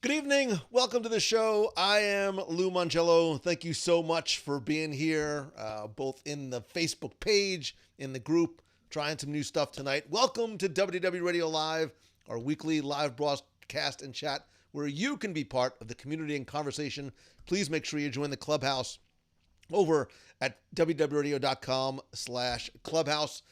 Good evening. Welcome to the show. I am Lou Mongello. Thank you so much for being here, both in the Facebook page, in the group, trying some new stuff tonight. Welcome to WDW Radio Live, our weekly live broadcast and chat where you can be part of the community and conversation. Please make sure you join the clubhouse over at www.radio.com/clubhouse.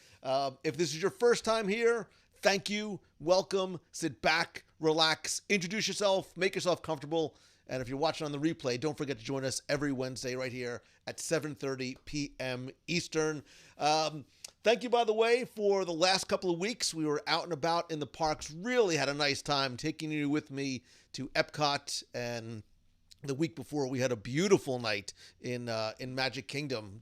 If this is your first time here, thank you. Welcome. Sit back, relax, introduce yourself, make yourself comfortable. And if you're watching on the replay, don't forget to join us every Wednesday right here at 7:30 p.m. Eastern. Thank you, by the way, for the last couple of weeks. We were out and about in the parks, really had a nice time taking you with me to Epcot, and the week before we had a beautiful night in Magic Kingdom.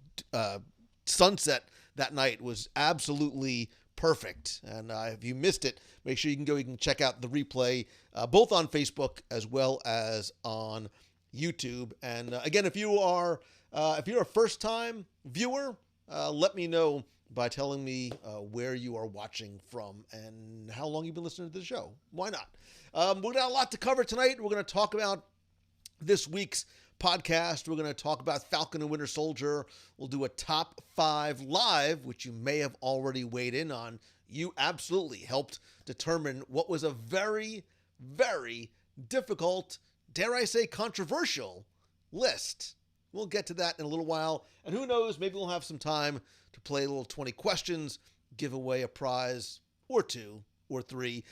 Sunset that night was absolutely perfect. And if you missed it, make sure you can check out the replay, both on Facebook as well as on YouTube. And again, if you're a first-time viewer, let me know by telling me where you are watching from and how long you've been listening to the show. Why not? We've got a lot to cover tonight. We're going to talk about this week's podcast. We're going to talk about Falcon and Winter Soldier. We'll do a top 5 live, which you may have already weighed in on. You absolutely helped determine what was a very, very difficult, dare I say, controversial list. We'll get to that in a little while. And who knows, maybe we'll have some time to play a little 20 questions, give away a prize or 2 or 3.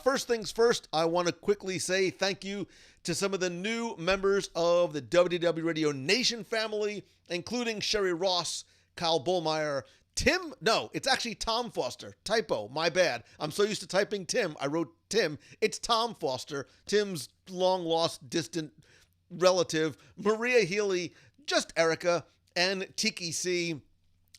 First things first, I want to quickly say thank you to some of the new members of the WDW Radio Nation family, including Sherry Ross, Kyle Bollmeyer, it's actually Tom Foster. Typo, my bad. I'm so used to typing Tim. I wrote Tim. It's Tom Foster, Tim's long-lost, distant relative, Maria Healy, just Erica, and Tiki C.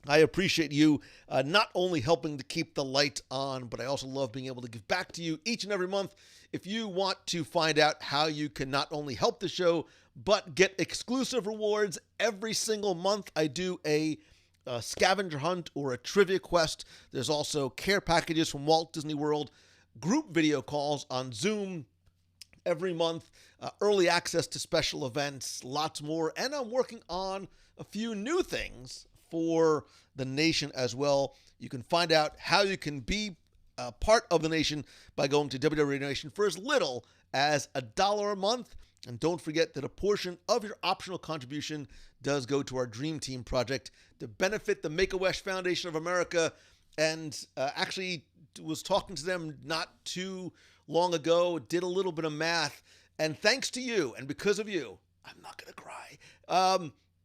I appreciate you not only helping to keep the light on, but I also love being able to give back to you each and every month. If you want to find out how you can not only help the show, but get exclusive rewards every single month, I do a scavenger hunt or a trivia quest. There's also care packages from Walt Disney World, group video calls on Zoom every month, early access to special events, lots more. And I'm working on a few new things for the nation as well. You can find out how you can be part of the nation by going to WDW Radio Nation for as little as $1 a month. And don't forget that a portion of your optional contribution does go to our Dream Team project to benefit the Make-A-Wish Foundation of America. And actually was talking to them not too long ago, did a little bit of math. And thanks to you, and because of you, I'm not going to cry.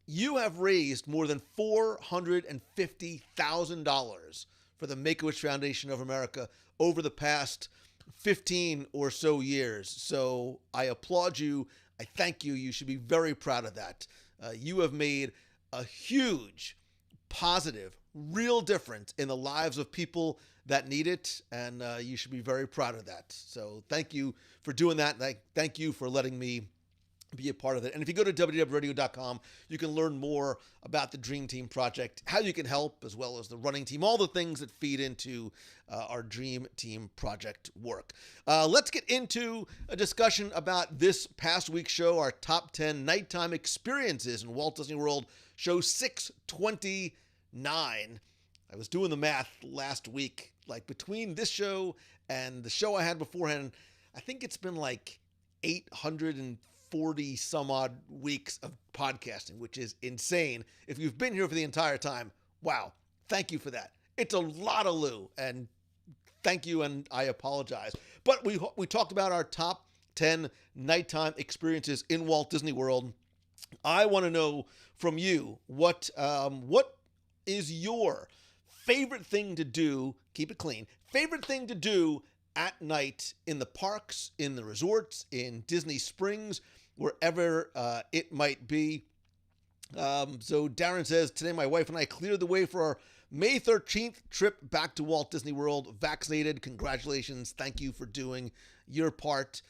You have raised more than $450,000 for the Make-A-Wish Foundation of America over the past 15 or so years. So I applaud you. I thank you. You should be very proud of that. You have made a huge, positive, real difference in the lives of people that need it, and you should be very proud of that. So thank you for doing that, and thank you for letting me be a part of it. And if you go to WDWRadio.com, you can learn more about the Dream Team project, how you can help, as well as the running team, all the things that feed into our Dream Team project work. Let's get into a discussion about this past week's show, our top 10 nighttime experiences in Walt Disney World, show 629. I was doing the math last week, like between this show and the show I had beforehand, I think it's been like 840 some odd weeks of podcasting, which is insane. If you've been here for the entire time, wow, thank you for that. It's a lot of Lou, and thank you, and I apologize. But we talked about our top 10 nighttime experiences in Walt Disney World. I want to know from you, what is your favorite thing to do, keep it clean, favorite thing to do at night in the parks, in the resorts, in Disney Springs, wherever it might be. So Darren says, today my wife and I cleared the way for our May 13th trip back to Walt Disney World, vaccinated. Congratulations. Thank you for doing your part.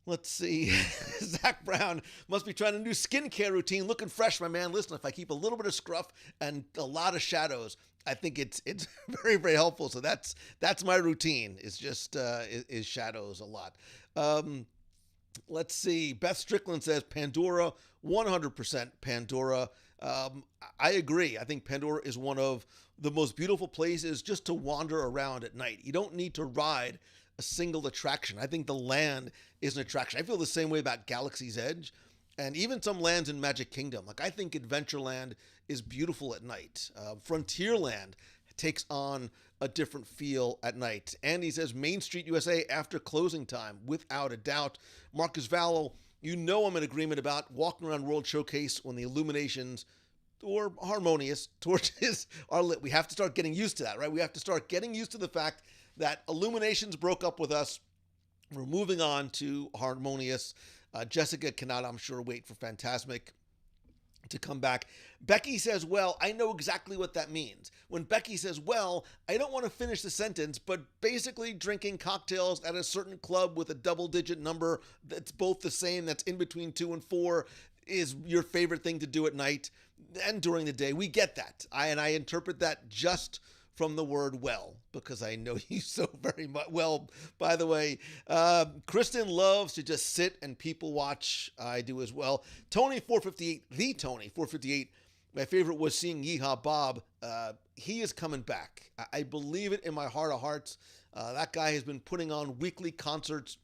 Let's see. Zach Brown must be trying a new skincare routine. Looking fresh, my man. Listen, if I keep a little bit of scruff and a lot of shadows, I think it's very, very helpful. So that's my routine. It's just is shadows a lot. Um, let's see. Beth Strickland says Pandora, 100% Pandora. I agree. I think Pandora is one of the most beautiful places just to wander around at night. You don't need to ride a single attraction. I think the land is an attraction. I feel the same way about Galaxy's Edge and even some lands in Magic Kingdom. Like, I think Adventureland is beautiful at night. Frontierland takes on a different feel at night. Andy says Main Street USA after closing time, without a doubt. Marcus Vallow, you know I'm in agreement about walking around World Showcase when the illuminations or Harmonious torches are lit. We have to start getting used to that, right? We have to start getting used to the fact that Illuminations broke up with us. We're moving on to Harmonious. Jessica cannot, I'm sure, wait for Fantasmic to come back. Becky says, well, I know exactly what that means. When Becky says, well, I don't want to finish the sentence, but basically drinking cocktails at a certain club with a double-digit number that's both the same, that's in between 2 and 4, is your favorite thing to do at night and during the day. We get that. I interpret that just from the word well, because I know you so very much. Well, by the way, Kristen loves to just sit and people watch. I do as well. Tony458, the Tony458, my favorite was seeing Yeehaw Bob. He is coming back. I believe it in my heart of hearts. That guy has been putting on weekly concerts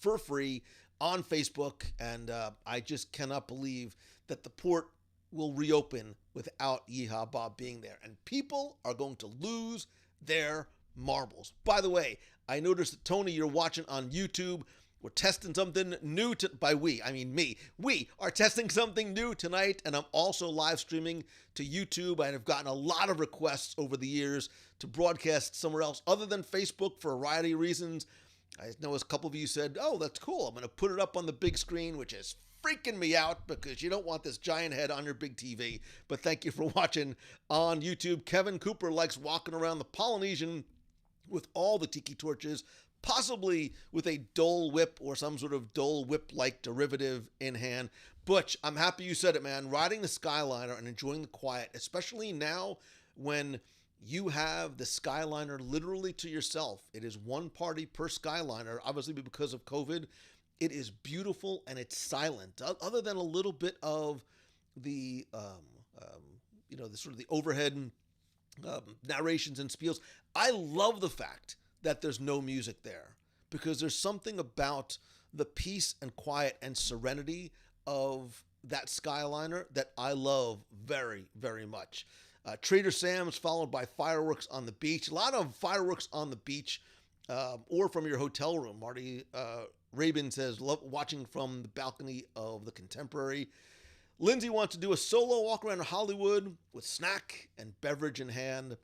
for free on Facebook, and I just cannot believe that the port will reopen without Yeehaw Bob being there. And people are going to lose their marbles. By the way, I noticed that, Tony, you're watching on YouTube. We're testing something new by we, I mean me. We are testing something new tonight, and I'm also live streaming to YouTube. I have gotten a lot of requests over the years to broadcast somewhere else other than Facebook for a variety of reasons. I know a couple of you said, oh, that's cool. I'm going to put it up on the big screen, which is freaking me out because you don't want this giant head on your big TV. But thank you for watching on YouTube. Kevin Cooper likes walking around the Polynesian with all the tiki torches, possibly with a Dole Whip or some sort of Dole Whip-like derivative in hand. Butch, I'm happy you said it, man. Riding the Skyliner and enjoying the quiet, especially now when you have the Skyliner literally to yourself. It is one party per Skyliner, obviously because of COVID. It is beautiful and it's silent, other than a little bit of the, the sort of the overhead narrations and spiels. I love the fact that there's no music there because there's something about the peace and quiet and serenity of that Skyliner that I love very, very much. Trader Sam's followed by fireworks on the beach. A lot of fireworks on the beach or from your hotel room. Marty Rabin says, love watching from the balcony of the Contemporary. Lindsay wants to do a solo walk around Hollywood with snack and beverage in hand.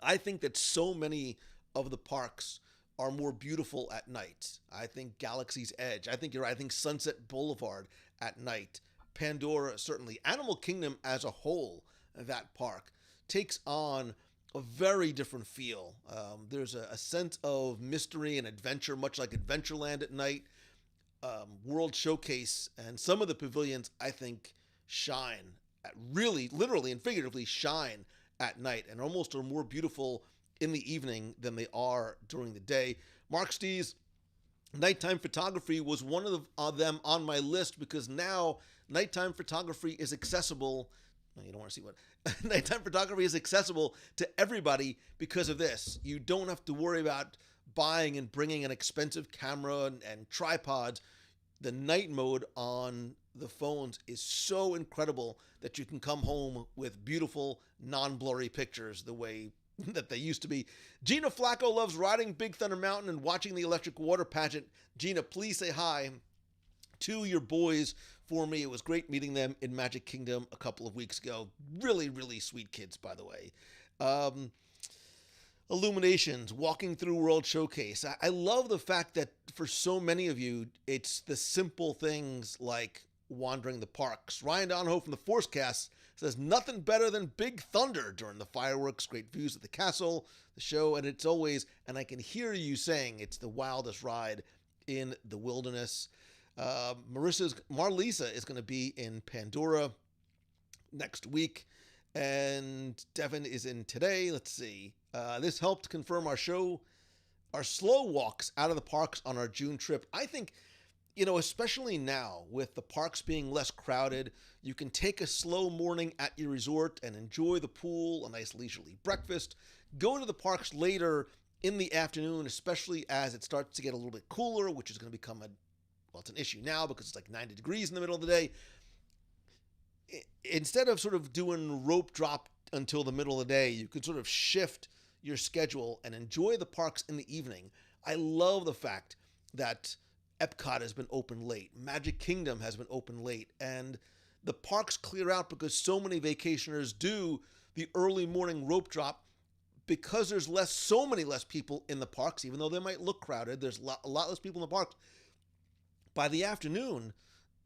I think that so many of the parks are more beautiful at night. I think Galaxy's Edge. I think you're right. I think Sunset Boulevard at night. Pandora, certainly. Animal Kingdom as a whole, that park, takes on a very different feel. There's a sense of mystery and adventure, much like Adventureland at night. World Showcase and some of the pavilions, I think, shine, really, literally and figuratively shine at night and almost are more beautiful in the evening than they are during the day. Mark Stees, nighttime photography was one of them on my list because now nighttime photography is accessible. You don't want to see what nighttime photography is accessible to everybody because of this. You don't have to worry about buying and bringing an expensive camera and tripods. The night mode on the phones is so incredible that you can come home with beautiful, non-blurry pictures the way that they used to be. Gina Flacco loves riding Big Thunder Mountain and watching the electric water pageant. Gina, please say hi to your boys for me. It was great meeting them in Magic Kingdom a couple of weeks ago. Really, really sweet kids, by the way. Illuminations, walking through World Showcase. I love the fact that for so many of you, it's the simple things like wandering the parks. Ryan Donahoe from the Forcecast says, nothing better than Big Thunder during the fireworks, great views of the castle, the show, and it's always, and I can hear you saying it's the wildest ride in the wilderness. Marlisa is going to be in Pandora next week, and Devin is in today. Let's see. This helped confirm our show our slow walks out of the parks on our June trip. I think, especially now with the parks being less crowded, you can take a slow morning at your resort and enjoy the pool, a nice leisurely breakfast, go to the parks later in the afternoon, especially as it starts to get a little bit cooler, which is going to become it's an issue now because it's like 90 degrees in the middle of the day. Instead of sort of doing rope drop until the middle of the day, you could sort of shift your schedule and enjoy the parks in the evening. I love the fact that Epcot has been open late, Magic Kingdom has been open late, and the parks clear out because so many vacationers do the early morning rope drop because there's so many less people in the parks, even though they might look crowded. There's a lot less people in the parks. By the afternoon,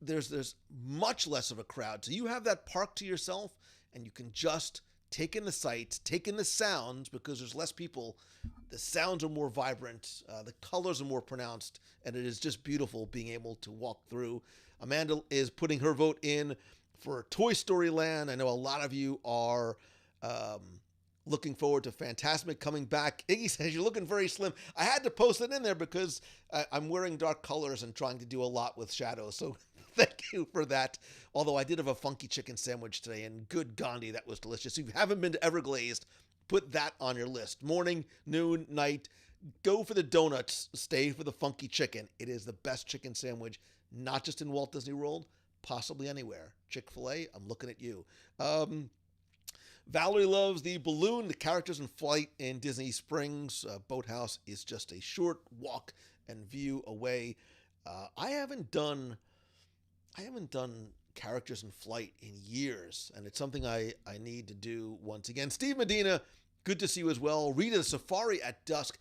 there's much less of a crowd. So you have that park to yourself, and you can just take in the sights, take in the sounds, because there's less people. The sounds are more vibrant, the colors are more pronounced, and it is just beautiful being able to walk through. Amanda is putting her vote in for Toy Story Land. I know a lot of you are looking forward to Fantasmic coming back. Iggy says, you're looking very slim. I had to post it in there because I'm wearing dark colors and trying to do a lot with shadows. So thank you for that. Although I did have a funky chicken sandwich today, and good Gandhi, that was delicious. If you haven't been to Everglazed, put that on your list. Morning, noon, night, go for the donuts, stay for the funky chicken. It is the best chicken sandwich, not just in Walt Disney World, possibly anywhere. Chick-fil-A, I'm looking at you. Valerie loves the balloon, the characters in flight in Disney Springs. Boathouse is just a short walk and view away. I haven't done characters in flight in years, and it's something I need to do once again. Steve Medina, good to see you as well. Rita, safari at dusk.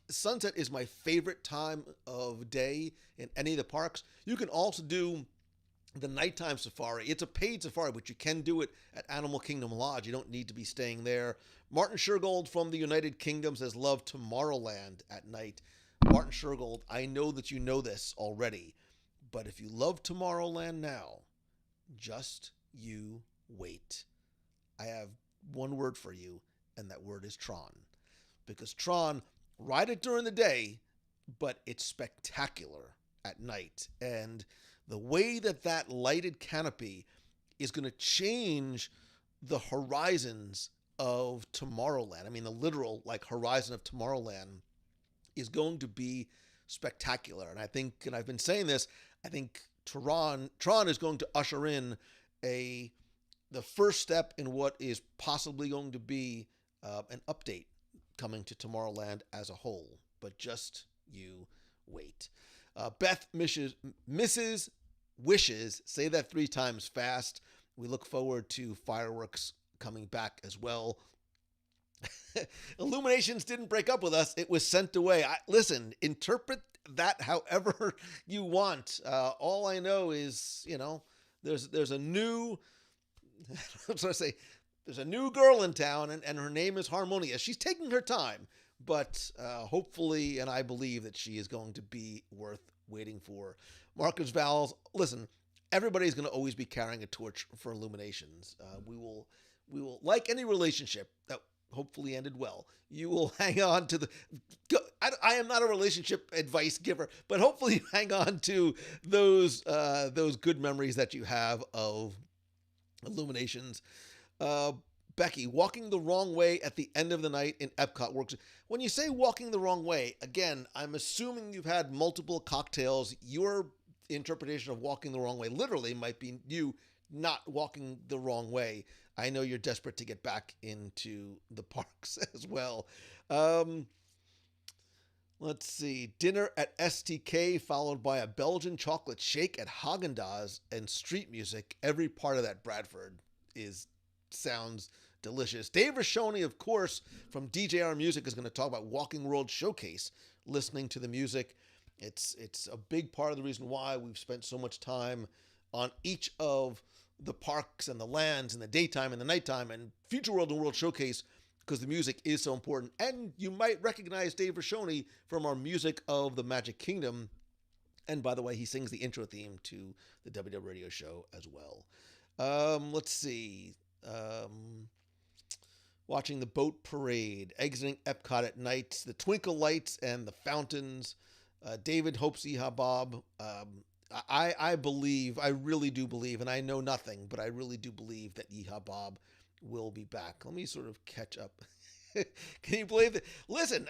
Sunset is my favorite time of day in any of the parks. You can also do the nighttime safari. It's a paid safari, but you can do it at Animal Kingdom Lodge. You don't need to be staying there. Martin Shergold from the United Kingdom says, love Tomorrowland at night. Martin Shergold, I know that you know this already, but if you love Tomorrowland now, just you wait. I have one word for you, and that word is Tron. Because Tron, ride it during the day, but it's spectacular at night. And the way that lighted canopy is going to change the horizons of Tomorrowland. I mean, the literal horizon of Tomorrowland is going to be spectacular. And I think, and I've been saying this, I think Tron is going to usher in the first step in what is possibly going to be an update coming to Tomorrowland as a whole. But just you wait. Beth Mrs. Wishes, say that 3 times fast. We look forward to fireworks coming back as well. Illuminations didn't break up with us. It was sent away. Listen, interpret that however you want. All I know is, there's a new, there's a new girl in town, and her name is Harmonious. She's taking her time, but hopefully, and I believe that she is going to be worth waiting for. Marcus Vowels, listen, everybody's going to always be carrying a torch for Illuminations. We will, like any relationship that hopefully ended well, you will hang on to I am not a relationship advice giver, but hopefully you hang on to those good memories that you have of Illuminations. Becky, walking the wrong way at the end of the night in Epcot works. When you say walking the wrong way, again, I'm assuming you've had multiple cocktails. Your interpretation of walking the wrong way literally might be you not walking the wrong way. I know you're desperate to get back into the parks as well. Let's see. Dinner at STK followed by a Belgian chocolate shake at Haagen-Dazs and street music. Every part of that Bradford sounds delicious. Dave Rashoni, of course, from DJR Music is going to talk about Walking World Showcase, listening to the music. It's a big part of the reason why we've spent so much time on each of the parks and the lands in the daytime and the nighttime, and Future World and World Showcase, because the music is so important. And you might recognize Dave Rashoni from our Music of the Magic Kingdom. And by the way, he sings the intro theme to the WDW Radio Show as well. Let's see. watching the boat parade, exiting Epcot at night, the twinkle lights and the fountains. David hopes Yeehaw Bob. I believe, I really do believe, and I know nothing, but I really do believe that Yeehaw Bob will be back. Let me sort of catch up. Can you believe that? Listen,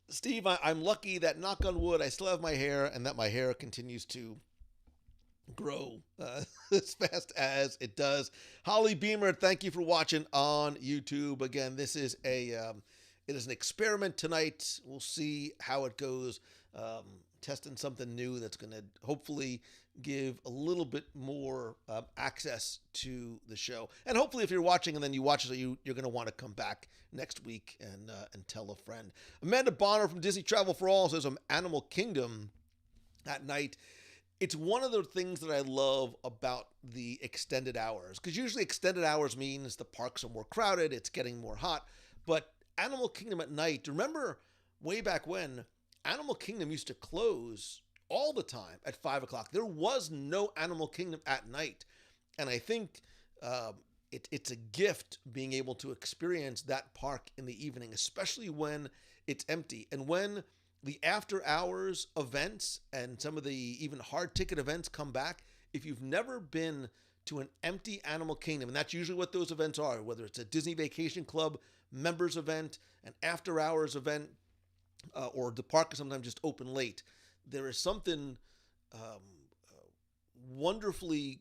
Steve, I'm lucky that, knock on wood, I still have my hair and that my hair continues to grow as fast as it does. Holly Beamer, thank you for watching on YouTube. Again, this is it is an experiment tonight. We'll see how it goes. Testing something new that's going to hopefully give a little bit more access to the show. And hopefully if you're watching and then you watch it, you're going to want to come back next week and tell a friend. Amanda Bonner from Disney Travel for All says, Animal Kingdom at night. It's one of the things that I love about the extended hours, because usually extended hours means the parks are more crowded, it's getting more hot. But Animal Kingdom at night, remember way back when, Animal Kingdom used to close all the time at 5 o'clock. There was no Animal Kingdom at night. And I think it's a gift being able to experience that park in the evening, especially when it's empty. And when the after hours events and some of the even hard ticket events come back, if you've never been to an empty Animal Kingdom, and that's usually what those events are, whether it's a Disney Vacation Club members event, an after hours event, or the park is sometimes just open late, there is something wonderfully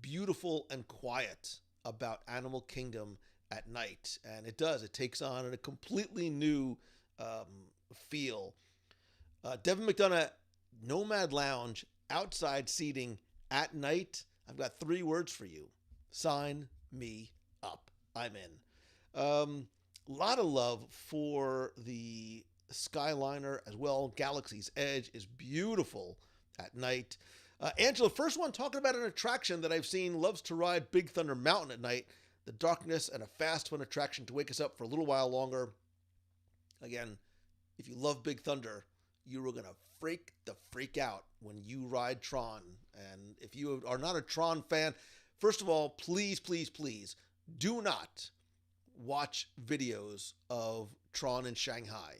beautiful and quiet about Animal Kingdom at night. And it takes on a completely new feel. Devin McDonough, Nomad Lounge, outside seating at night. I've got 3 words for you. Sign me up. I'm in. A lot of love for the Skyliner as well. Galaxy's Edge is beautiful at night. Angela, first one talking about an attraction that I've seen, loves to ride Big Thunder Mountain at night. The darkness and a fast fun attraction to wake us up for a little while longer. Again, if you love Big Thunder, you are going to freak out when you ride Tron. And if you are not a Tron fan, first of all, please, please, please do not watch videos of Tron in Shanghai,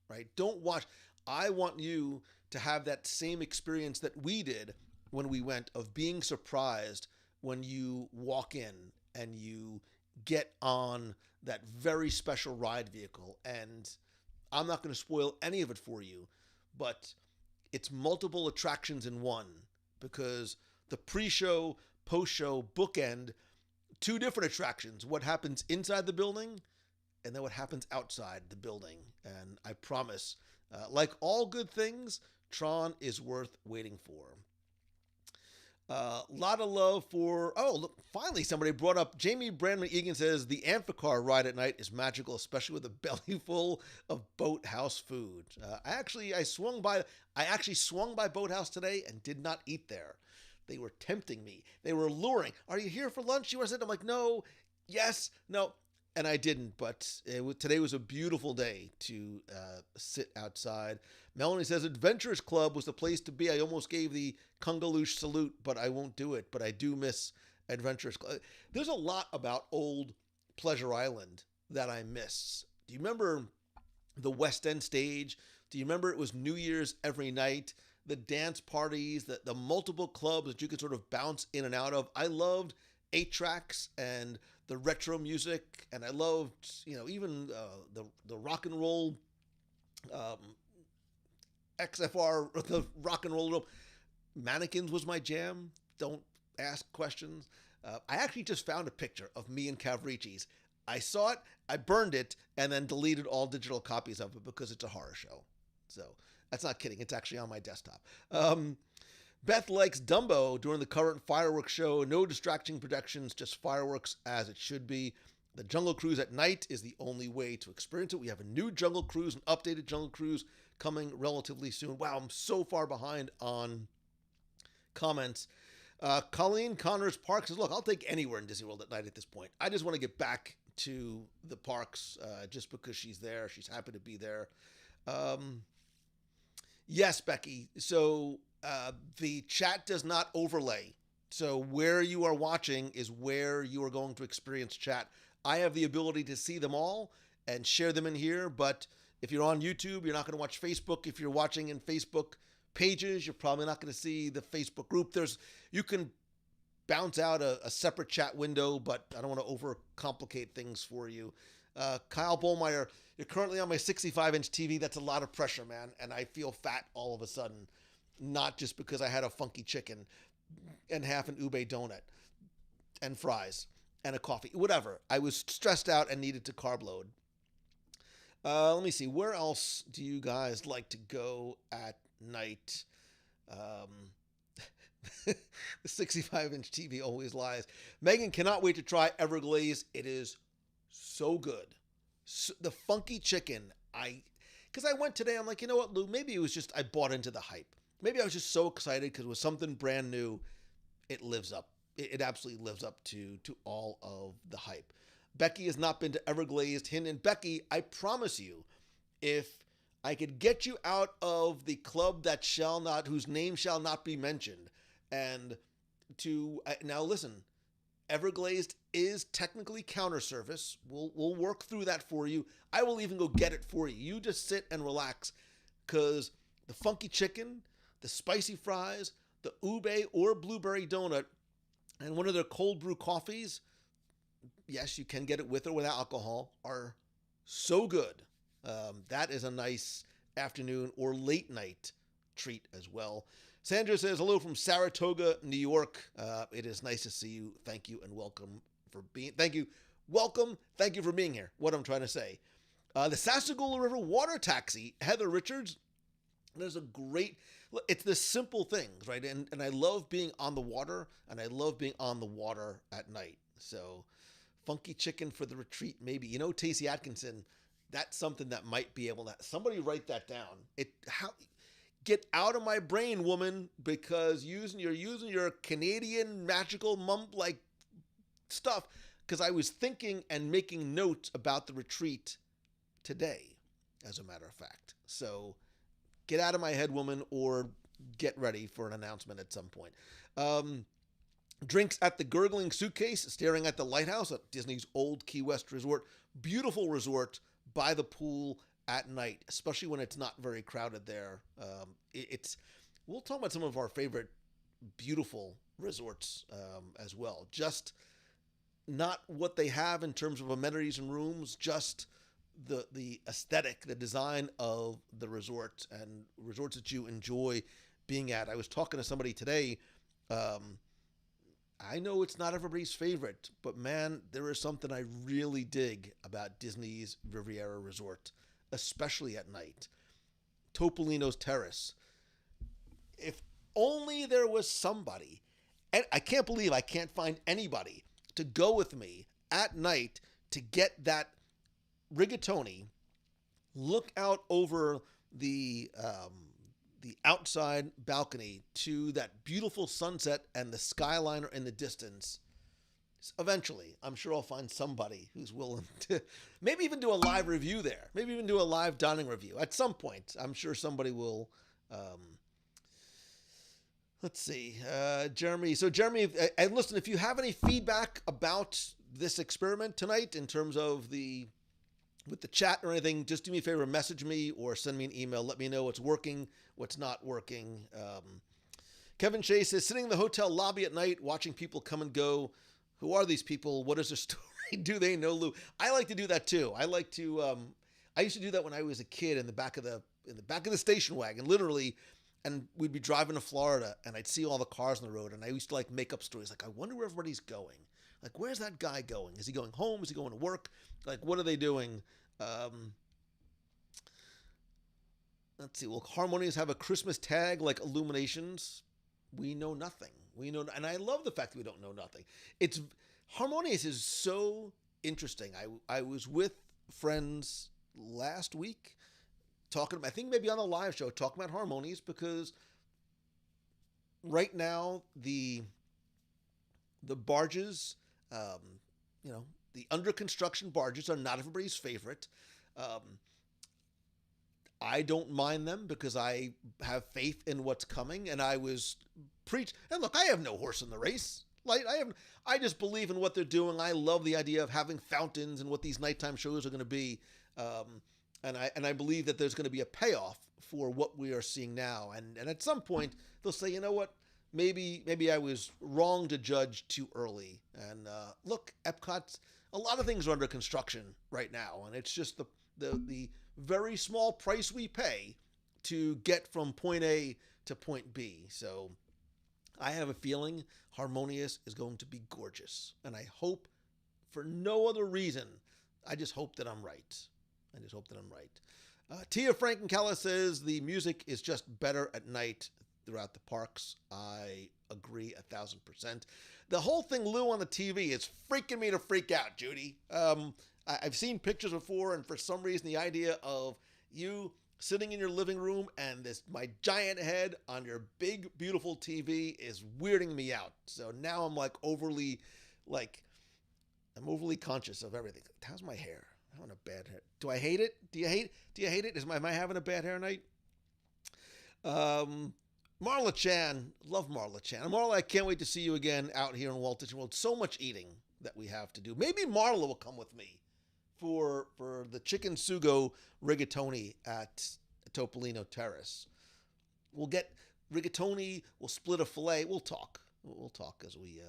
right? Don't watch. I want you to have that same experience that we did when we went, of being surprised when you walk in and you get on that very special ride vehicle. And I'm not going to spoil any of it for you, but it's multiple attractions in one, because the pre-show, post-show, bookend, 2 different attractions, what happens inside the building and then what happens outside the building. And I promise, like all good things, Tron is worth waiting for. Lot of love for, look, finally somebody brought up, Jamie Brandman Egan says, the Amphicar ride at night is magical, especially with a belly full of Boathouse food. I actually swung by Boathouse today and did not eat there. They were tempting me. They were luring. Are you here for lunch? You want to sit? I'm like, no, yes, no. And I didn't, but today was a beautiful day to sit outside. Melanie says, Adventurers Club was the place to be. I almost gave the Kungaloosh salute, but I won't do it. But I do miss Adventurers Club. There's a lot about old Pleasure Island that I miss. Do you remember the West End stage? Do you remember it was New Year's every night? The dance parties, the multiple clubs that you could sort of bounce in and out of. I loved 8-tracks and the retro music, and I loved, even the rock and roll XFR, the rock and roll. Mannequins was my jam. Don't ask questions. I actually just found a picture of me and Cavaricci's. I saw it, I burned it, and then deleted all digital copies of it because it's a horror show. So that's not kidding. It's actually on my desktop. Beth likes Dumbo during the current fireworks show. No distracting productions, just fireworks as it should be. The Jungle Cruise at night is the only way to experience it. We have a new Jungle Cruise, an updated Jungle Cruise coming relatively soon. Wow, I'm so far behind on comments. Colleen Connors Park says, look, I'll take anywhere in Disney World at night at this point. I just want to get back to the parks just because she's there. She's happy to be there. Yes, Becky. So the chat does not overlay. So where you are watching is where you are going to experience chat. I have the ability to see them all and share them in here, but if you're on YouTube, you're not going to watch Facebook. If you're watching in Facebook pages, you're probably not going to see the Facebook group. You can bounce out a separate chat window, but I don't want to overcomplicate things for you. Kyle Bollmeyer, you're currently on my 65-inch TV. That's a lot of pressure, man, and I feel fat all of a sudden, not just because I had a funky chicken and half an ube donut and fries and a coffee, whatever. I was stressed out and needed to carb load. Let me see. Where else do you guys like to go at night? The 65-inch TV always lies. Megan cannot wait to try Everglazed. It is so good. The funky chicken. Because I went today, I'm like, you know what, Lou? Maybe it was just I bought into the hype. Maybe I was just so excited because it was something brand new. It lives up. It absolutely lives up to all of the hype. Becky has not been to Everglazed. And Becky, I promise you, if I could get you out of the club whose name shall not be mentioned, and now listen, Everglazed is technically counter service. We'll work through that for you. I will even go get it for you. You just sit and relax, because the funky chicken, the spicy fries, the ube or blueberry donut, and one of their cold brew coffees, yes, you can get it with or without alcohol, are so good. That is a nice afternoon or late night treat as well. Sandra says, hello from Saratoga, New York. It is nice to see you. Thank you and welcome for being, thank you. Welcome. Thank you for being here. What I'm trying to say. The Sassagoula River water taxi, Heather Richards. There's a great, it's the simple things, right? And I love being on the water, and I love being on the water at night. So funky chicken for the retreat, maybe. You know, Tacey Atkinson, that's something that might be able to, somebody write that down. Get out of my brain, woman, because you're using your Canadian magical like stuff, because I was thinking and making notes about the retreat today, as a matter of fact. So get out of my head, woman, or get ready for an announcement at some point. Drinks at the Gurgling Suitcase, staring at the lighthouse at Disney's Old Key West Resort. Beautiful resort by the pool at night, especially when it's not very crowded there. We'll talk about some of our favorite beautiful resorts as well. Just not what they have in terms of amenities and rooms, just the aesthetic, the design of the resort and resorts that you enjoy being at. I was talking to somebody today. I know it's not everybody's favorite, but man, there is something I really dig about Disney's Riviera Resort, especially at night. Topolino's Terrace. If only there was somebody, and I can't believe I can't find anybody to go with me at night to get that rigatoni, look out over the outside balcony to that beautiful sunset and the skyliner in the distance. Eventually, I'm sure I'll find somebody who's willing to maybe even do a live review there. Maybe even do a live dining review. At some point, I'm sure somebody will. Let's see. Jeremy. So, Jeremy, and listen, if you have any feedback about this experiment tonight in terms of with the chat or anything, just do me a favor, message me or send me an email. Let me know what's working, what's not working. Kevin Shea says, sitting in the hotel lobby at night, watching people come and go. Who are these people? What is their story? Do they know Lou? I like to do that too. I like to. I used to do that when I was a kid in the back of the station wagon, literally. And we'd be driving to Florida, and I'd see all the cars on the road, and I used to like make up stories. Like, I wonder where everybody's going. Like, where's that guy going? Is he going home? Is he going to work? Like, what are they doing? Let's see. Will Harmonious have a Christmas tag like Illuminations? We know nothing. And I love the fact that we don't know nothing. Harmonious is so interesting. I was with friends last week talking, I think maybe on a live show, talking about Harmonious, because right now the barges, the under construction barges are not everybody's favorite. I don't mind them because I have faith in what's coming, and I was and look, I have no horse in the race. light. I just believe in what they're doing. I love the idea of having fountains and what these nighttime shows are going to be. And I believe that there's going to be a payoff for what we are seeing now. And at some point they'll say, you know what? Maybe I was wrong to judge too early. And look, Epcot's, a lot of things are under construction right now, and it's just the very small price we pay to get from point A to point B. So I have a feeling Harmonious is going to be gorgeous, and I hope, for no other reason, I just hope that I'm right. Tia Frankencala says the music is just better at night throughout the parks. I agree 1,000%. The whole thing, Lou, on the TV is freaking me to freak out, Judy. I've seen pictures before, and for some reason, the idea of you sitting in your living room and my giant head on your big, beautiful TV is weirding me out. So now I'm overly conscious of everything. How's my hair? I'm having a bad hair. Do I hate it? Do you hate it? Am I having a bad hair night? Marla Chan, love Marla Chan. Marla, I can't wait to see you again out here in Walt Disney World. So much eating that we have to do. Maybe Marla will come with me for the chicken sugo rigatoni at Topolino Terrace. We'll get rigatoni. We'll split a fillet. We'll talk. We'll talk as we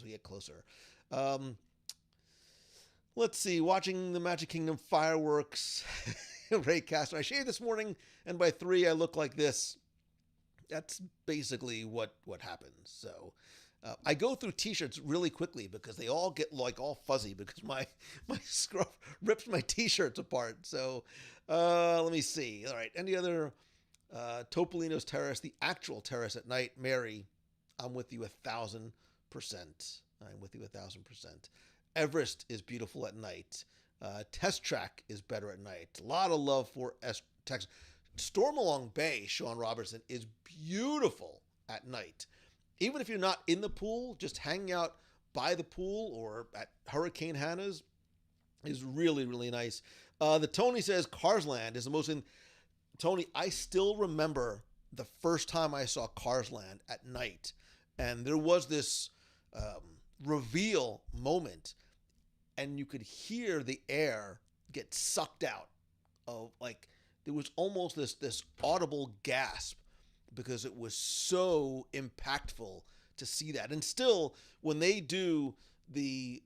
get closer. Let's see. Watching the Magic Kingdom fireworks. Ray Castro. I shaved this morning, and by 3 I look like this. That's basically what happens. So I go through t-shirts really quickly because they all get all fuzzy because my scruff rips my t-shirts apart. So let me see. All right. Any other Topolino's Terrace, the actual terrace at night? Mary, I'm with you 1,000%. I'm with you 1,000%. Everest is beautiful at night. Test Track is better at night. A lot of love for Texas. Stormalong Bay, Sean Robertson, is beautiful at night. Even if you're not in the pool, just hanging out by the pool or at Hurricane Hannah's is really, really nice. The Tony says Cars Land is the most... Tony, I still remember the first time I saw Cars Land at night. And there was this reveal moment, and you could hear the air get sucked out of there was almost this audible gasp because it was so impactful to see that. And still, when they do when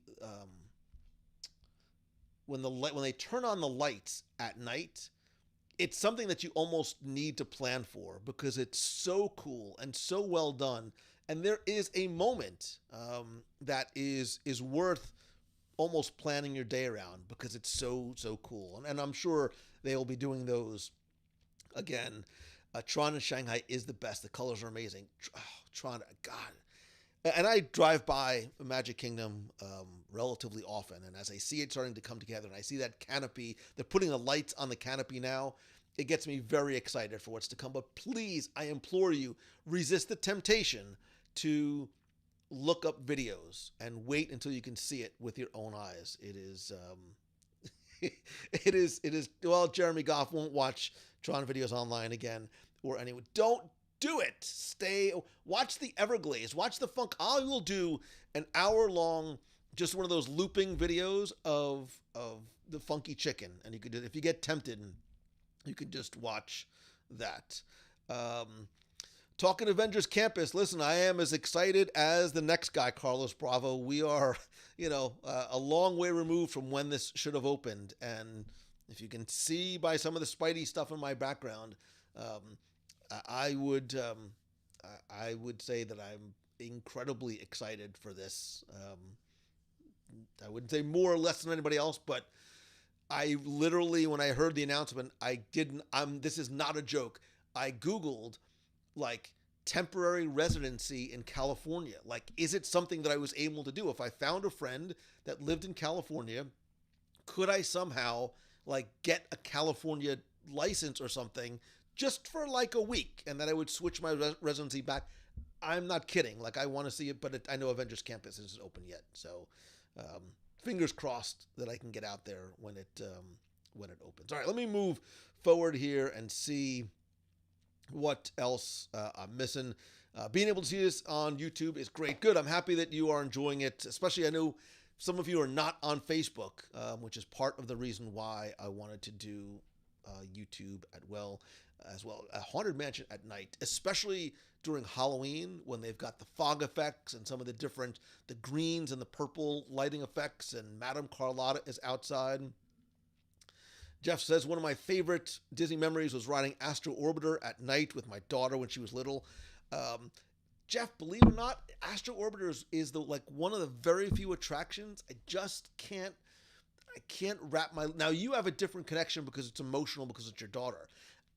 they turn on the lights at night, it's something that you almost need to plan for because it's so cool and so well done. And there is a moment that is worth almost planning your day around because it's so cool. And I'm sure they will be doing those again. Tron in Shanghai is the best. The colors are amazing. Tron, God. And I drive by Magic Kingdom relatively often, and as I see it starting to come together and I see that canopy, they're putting the lights on the canopy now, it gets me very excited for what's to come. But please, I implore you, resist the temptation to look up videos and wait until you can see it with your own eyes. It is it is well, Jeremy Goff won't watch Tron videos online again or anyway. Don't do it. Watch the Everglades, watch the Funk. I will do an hour-long, just one of those looping videos of the Funky Chicken, and you could, if you get tempted, you could just watch that. Talking Avengers Campus, listen, I am as excited as the next guy, Carlos Bravo. We are, a long way removed from when this should have opened. And if you can see by some of the Spidey stuff in my background, I would say that I'm incredibly excited for this. I wouldn't say more or less than anybody else, but I literally, when I heard the announcement, this is not a joke. I Googled temporary residency in California. Is it something that I was able to do? If I found a friend that lived in California, could I somehow get a California license or something just for a week, and then I would switch my residency back? I'm not kidding. I want to see it, but I know Avengers Campus isn't open yet. So fingers crossed that I can get out there when it opens. All right, let me move forward here and see what else I'm missing. Being able to see this on YouTube is great. Good. I'm happy that you are enjoying it. Especially, I know some of you are not on Facebook, which is part of the reason why I wanted to do YouTube as well. A Haunted Mansion at night, especially during Halloween when they've got the fog effects and some of the greens and the purple lighting effects, and Madame Carlotta is outside. Jeff says, one of my favorite Disney memories was riding Astro Orbiter at night with my daughter when she was little. Jeff, believe it or not, Astro Orbiter is one of the very few attractions I can't wrap my... Now, you have a different connection because it's emotional because it's your daughter.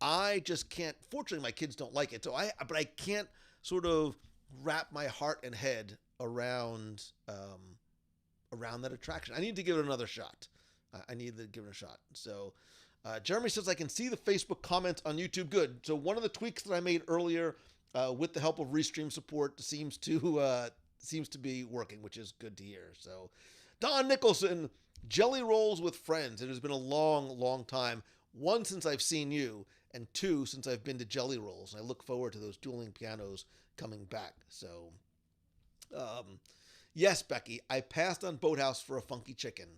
I just can't... Fortunately, my kids don't like it, but I can't sort of wrap my heart and head around that attraction. I need to give it another shot. So, Jeremy says, I can see the Facebook comments on YouTube. Good. So one of the tweaks that I made earlier with the help of Restream support seems to be working, which is good to hear. So, Don Nicholson, jelly rolls with friends. It has been a long, long time. 1, since I've seen you, and 2, since I've been to jelly rolls. And I look forward to those dueling pianos coming back. So, yes, Becky, I passed on Boathouse for a funky chicken.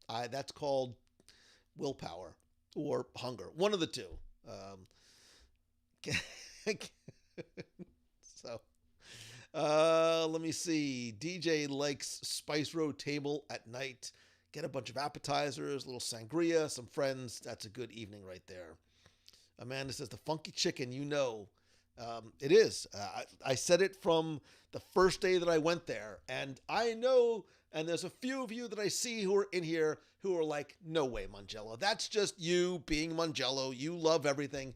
That's called willpower or hunger. One of the two. So, let me see. DJ likes Spice Road table at night. Get a bunch of appetizers, a little sangria, some friends. That's a good evening right there. Amanda says, the funky chicken, it is. I said it from the first day that I went there. And I know, and there's a few of you that I see who are in here who are like, no way, Mongello. That's just you being Mongello. You love everything.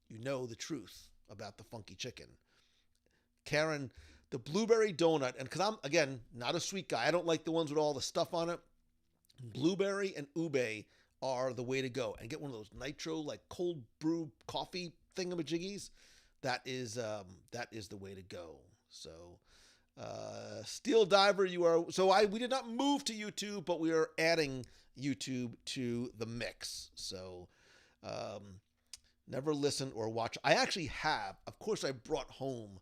You know the truth about the funky chicken. Karen, the blueberry donut, and because I'm, again, not a sweet guy. I don't like the ones with all the stuff on it. Blueberry and ube are the way to go. And get one of those nitro, like cold brew coffee thingamajiggies. That is the way to go. So, Steel Diver, we did not move to YouTube, but we are adding YouTube to the mix. So, never listen or watch. I actually have. Of course, I brought home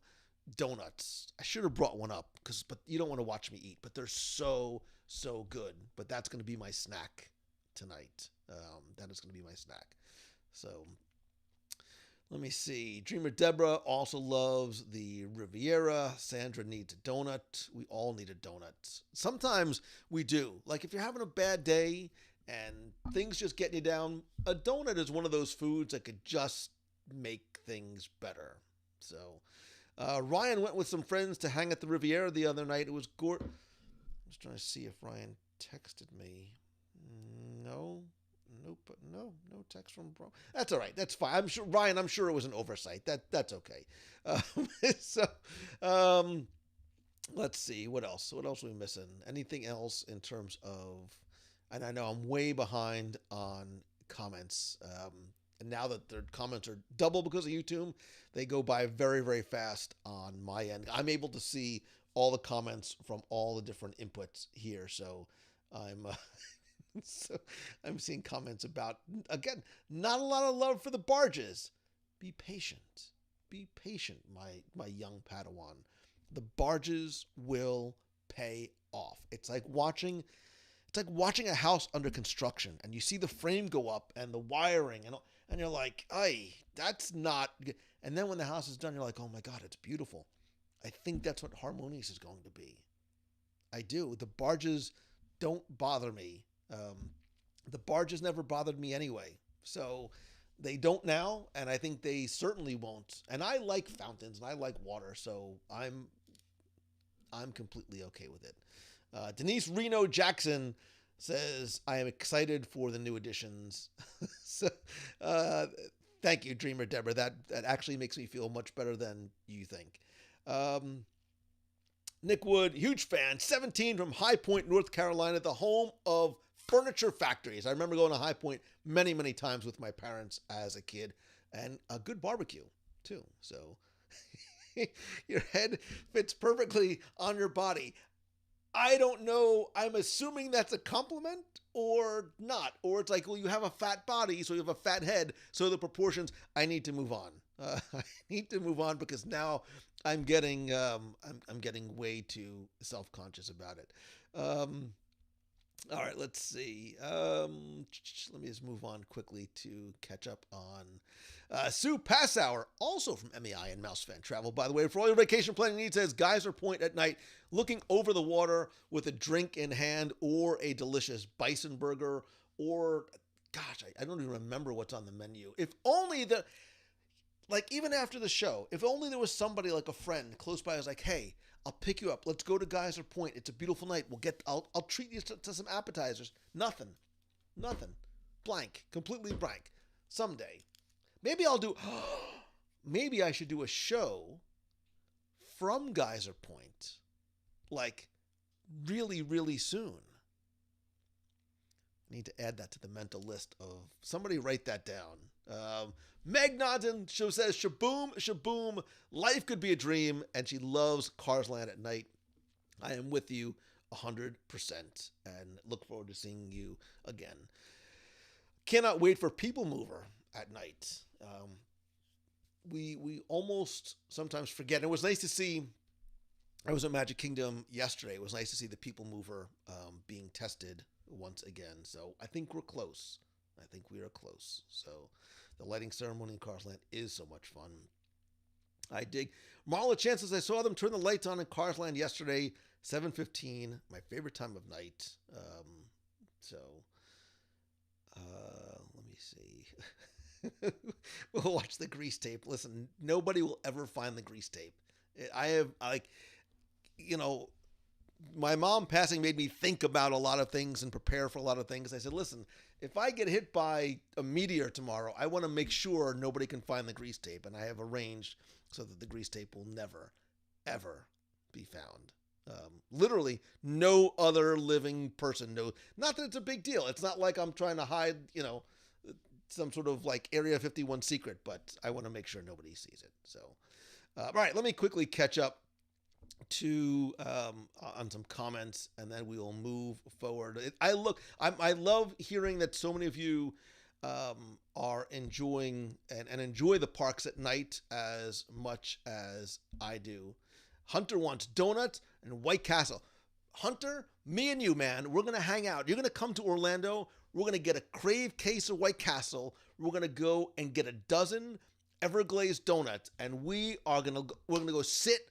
donuts. I should have brought one up but you don't want to watch me eat. But they're so good. But that's going to be my snack tonight. That is going to be my snack. So. Let me see. Dreamer Deborah also loves the Riviera. Sandra needs a donut. We all need a donut. Sometimes we do. Like if you're having a bad day and things just getting you down, a donut is one of those foods that could just make things better. So, Ryan went with some friends to hang at the Riviera the other night. It was gorgeous. I was trying to see if Ryan texted me. Nope, no text from bro. That's all right. That's fine. I'm sure, Ryan, it was an oversight. That's okay. Let's see. What else? What else are we missing? Anything else in terms of, and I know I'm way behind on comments. And now that their comments are double because of YouTube, they go by very, very fast on my end. I'm able to see all the comments from all the different inputs here. So I'm seeing comments about, again, not a lot of love for the barges. Be patient. Be patient, my young Padawan. The barges will pay off. It's like watching a house under construction, and you see the frame go up and the wiring, and you're like, "Ay, that's not good." And then when the house is done, you're like, "Oh my God, it's beautiful." I think that's what Harmonious is going to be. I do. The barges don't bother me. The barges never bothered me anyway, so they don't now, and I think they certainly won't. And I like fountains and I like water, so I'm completely okay with it. Denise Reno Jackson says, I am excited for the new additions. So, thank you, Dreamer Deborah. That actually makes me feel much better than you think. Nick Wood, huge fan, 17 from High Point, North Carolina, the home of furniture factories. I remember going to High Point many, many times with my parents as a kid, and a good barbecue too. So your head fits perfectly on your body. I don't know. I'm assuming that's a compliment or not. Or it's like, well, you have a fat body, so you have a fat head. So the proportions, I need to move on. I need to move on because now I'm getting I'm getting way too self-conscious about it. All right, let's see. Let me just move on quickly to catch up on Sue Passauer, also from MEI and Mouse Fan Travel. By the way, for all your vacation planning needs, says Geyser Point at night, looking over the water with a drink in hand or a delicious bison burger or, gosh, I don't even remember what's on the menu. If only like even after the show, if only there was somebody like a friend close by who's like, hey, I'll pick you up. Let's go to Geyser Point. It's a beautiful night. I'll treat you to some appetizers. Nothing. Blank. Completely blank. Someday. Maybe maybe I should do a show from Geyser Point. Like really, really soon. I need to add that to the mental list of somebody write that down. Meg Nodden says, shaboom, shaboom, life could be a dream, and she loves Cars Land at night. I am with you 100% and look forward to seeing you again. Cannot wait for People Mover at night. We almost sometimes forget. It was nice to see, I was at Magic Kingdom yesterday. It was nice to see the People Mover being tested once again. So I think we're close. I think we are close. So the lighting ceremony in Cars Land is so much fun. I dig. Marla chances I saw them turn the lights on in Cars Land yesterday, 7:15, my favorite time of night. Let me see. We'll watch the grease tape. Listen, nobody will ever find the grease tape. My mom passing made me think about a lot of things and prepare for a lot of things. I said, listen, if I get hit by a meteor tomorrow, I want to make sure nobody can find the grease tape. And I have arranged so that the grease tape will never, ever be found. Literally, no other living person knows. Not that it's a big deal. It's not like I'm trying to hide, some sort of like Area 51 secret, but I want to make sure nobody sees it. So, all right, let me quickly catch up to on some comments, and then we will move forward. I love hearing that so many of you are enjoying and enjoy the parks at night as much as I do. Hunter wants donuts and White Castle. Hunter, me and you, man, we're going to hang out. You're going to come to Orlando. We're going to get a crave case of White Castle. We're going to go and get a dozen Everglazed donuts, and we're going to go sit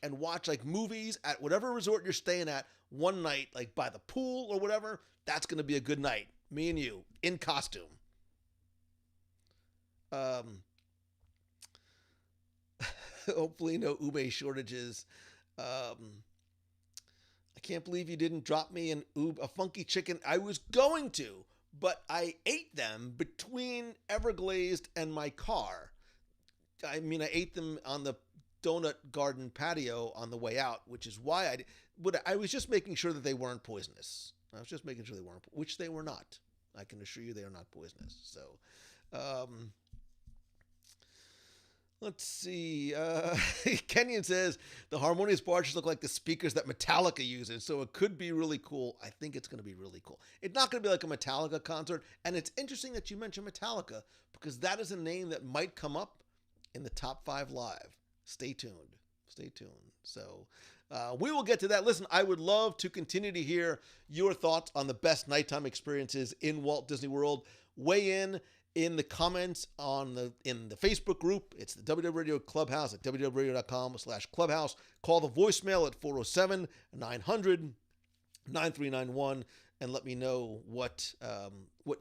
and watch movies at whatever resort you're staying at one night, by the pool or whatever. That's going to be a good night. Me and you in costume. Hopefully no ube shortages. I can't believe you didn't drop me a funky chicken. I was going to, but I ate them between Everglazed and my car. I mean, I ate them on the donut garden patio on the way out, which is why I was just making sure that they weren't poisonous. I was just making sure they weren't, which they were not. I can assure you they are not poisonous. So, let's see. Kenyon says the Harmonious barges look like the speakers that Metallica uses, so it could be really cool. I think it's going to be really cool. It's not going to be like a Metallica concert, and it's interesting that you mentioned Metallica because that is a name that might come up in the top 5 live. Stay tuned. So we will get to that. Listen, I would love to continue to hear your thoughts on the best nighttime experiences in Walt Disney World. Weigh in the comments in the Facebook group. It's the WDW Radio Clubhouse at WDWRadio.com/clubhouse. Call the voicemail at 407-900-9391 and let me know what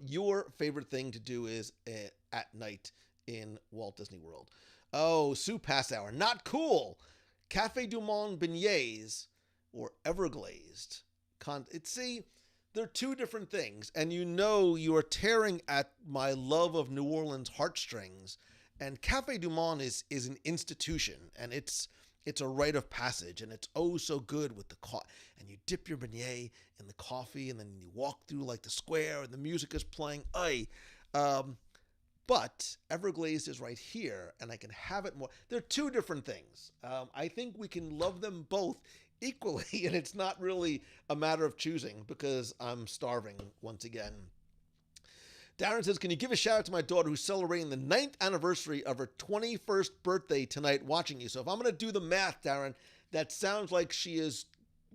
your favorite thing to do is at night in Walt Disney World. Oh, Sue Passauer, not cool. Cafe du Monde beignets or Everglazed. They're two different things, and you are tearing at my love of New Orleans heartstrings. And Cafe du Monde is an institution, and it's a rite of passage, and it's oh so good with the and you dip your beignet in the coffee, and then you walk through the square, and the music is playing. But Everglazed is right here, and I can have it more. They're two different things. I think we can love them both equally, and it's not really a matter of choosing because I'm starving once again. Darren says, can you give a shout out to my daughter who's celebrating the 9th anniversary of her 21st birthday tonight watching you? So if I'm going to do the math, Darren, that sounds like she is,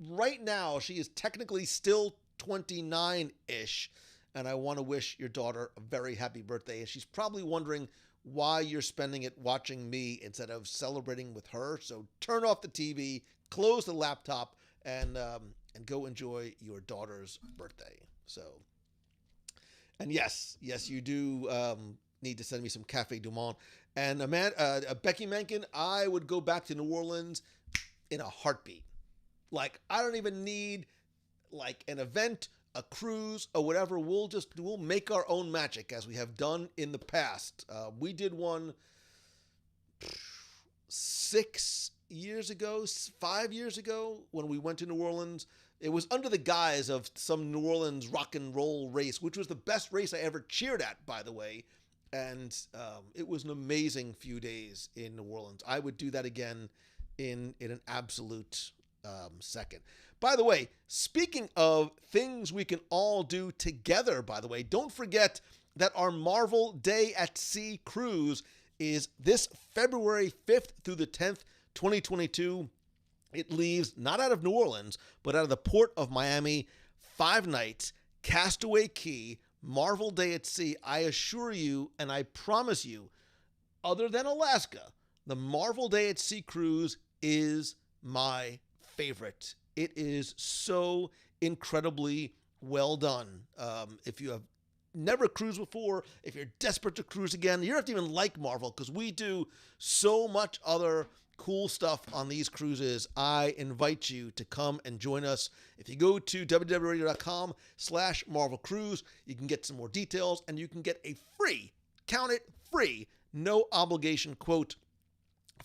right now, she is technically still 29-ish. And I want to wish your daughter a very happy birthday. And she's probably wondering why you're spending it watching me instead of celebrating with her. So turn off the TV, close the laptop, and go enjoy your daughter's birthday. So, and yes, you do need to send me some Cafe Du Monde. And Becky Menken, I would go back to New Orleans in a heartbeat. Like, I don't even need like an event, a cruise, or whatever. We'll make our own magic as we have done in the past. We did one 5 years ago when we went to New Orleans. It was under the guise of some New Orleans rock and roll race, which was the best race I ever cheered at, by the way. And it was an amazing few days in New Orleans. I would do that again in an absolute second. By the way, speaking of things we can all do together, by the way, don't forget that our Marvel Day at Sea cruise is this February 5th through the 10th, 2022. It leaves not out of New Orleans, but out of the port of Miami. 5 nights, Castaway Cay, Marvel Day at Sea. I assure you, and I promise you, other than Alaska, the Marvel Day at Sea cruise is my favorite. It is so incredibly well done. If you have never cruised before, if you're desperate to cruise again, you don't have to even like Marvel because we do so much other cool stuff on these cruises. I invite you to come and join us. If you go to www.radio.com/Marvel Cruise, you can get some more details and you can get a free, count it, free, no obligation quote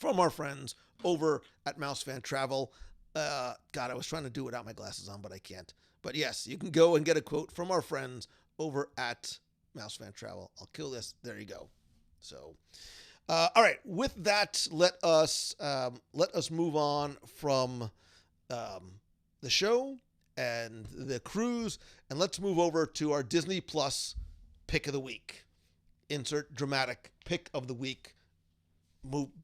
from our friends over at Mouse Fan Travel. God, I was trying to do it without my glasses on, but I can't. But yes, you can go and get a quote from our friends over at Mouse Fan Travel. I'll kill this. There you go. So, all right. With that, let us move on from the show and the cruise, and let's move over to our Disney Plus pick of the week. Insert dramatic pick of the week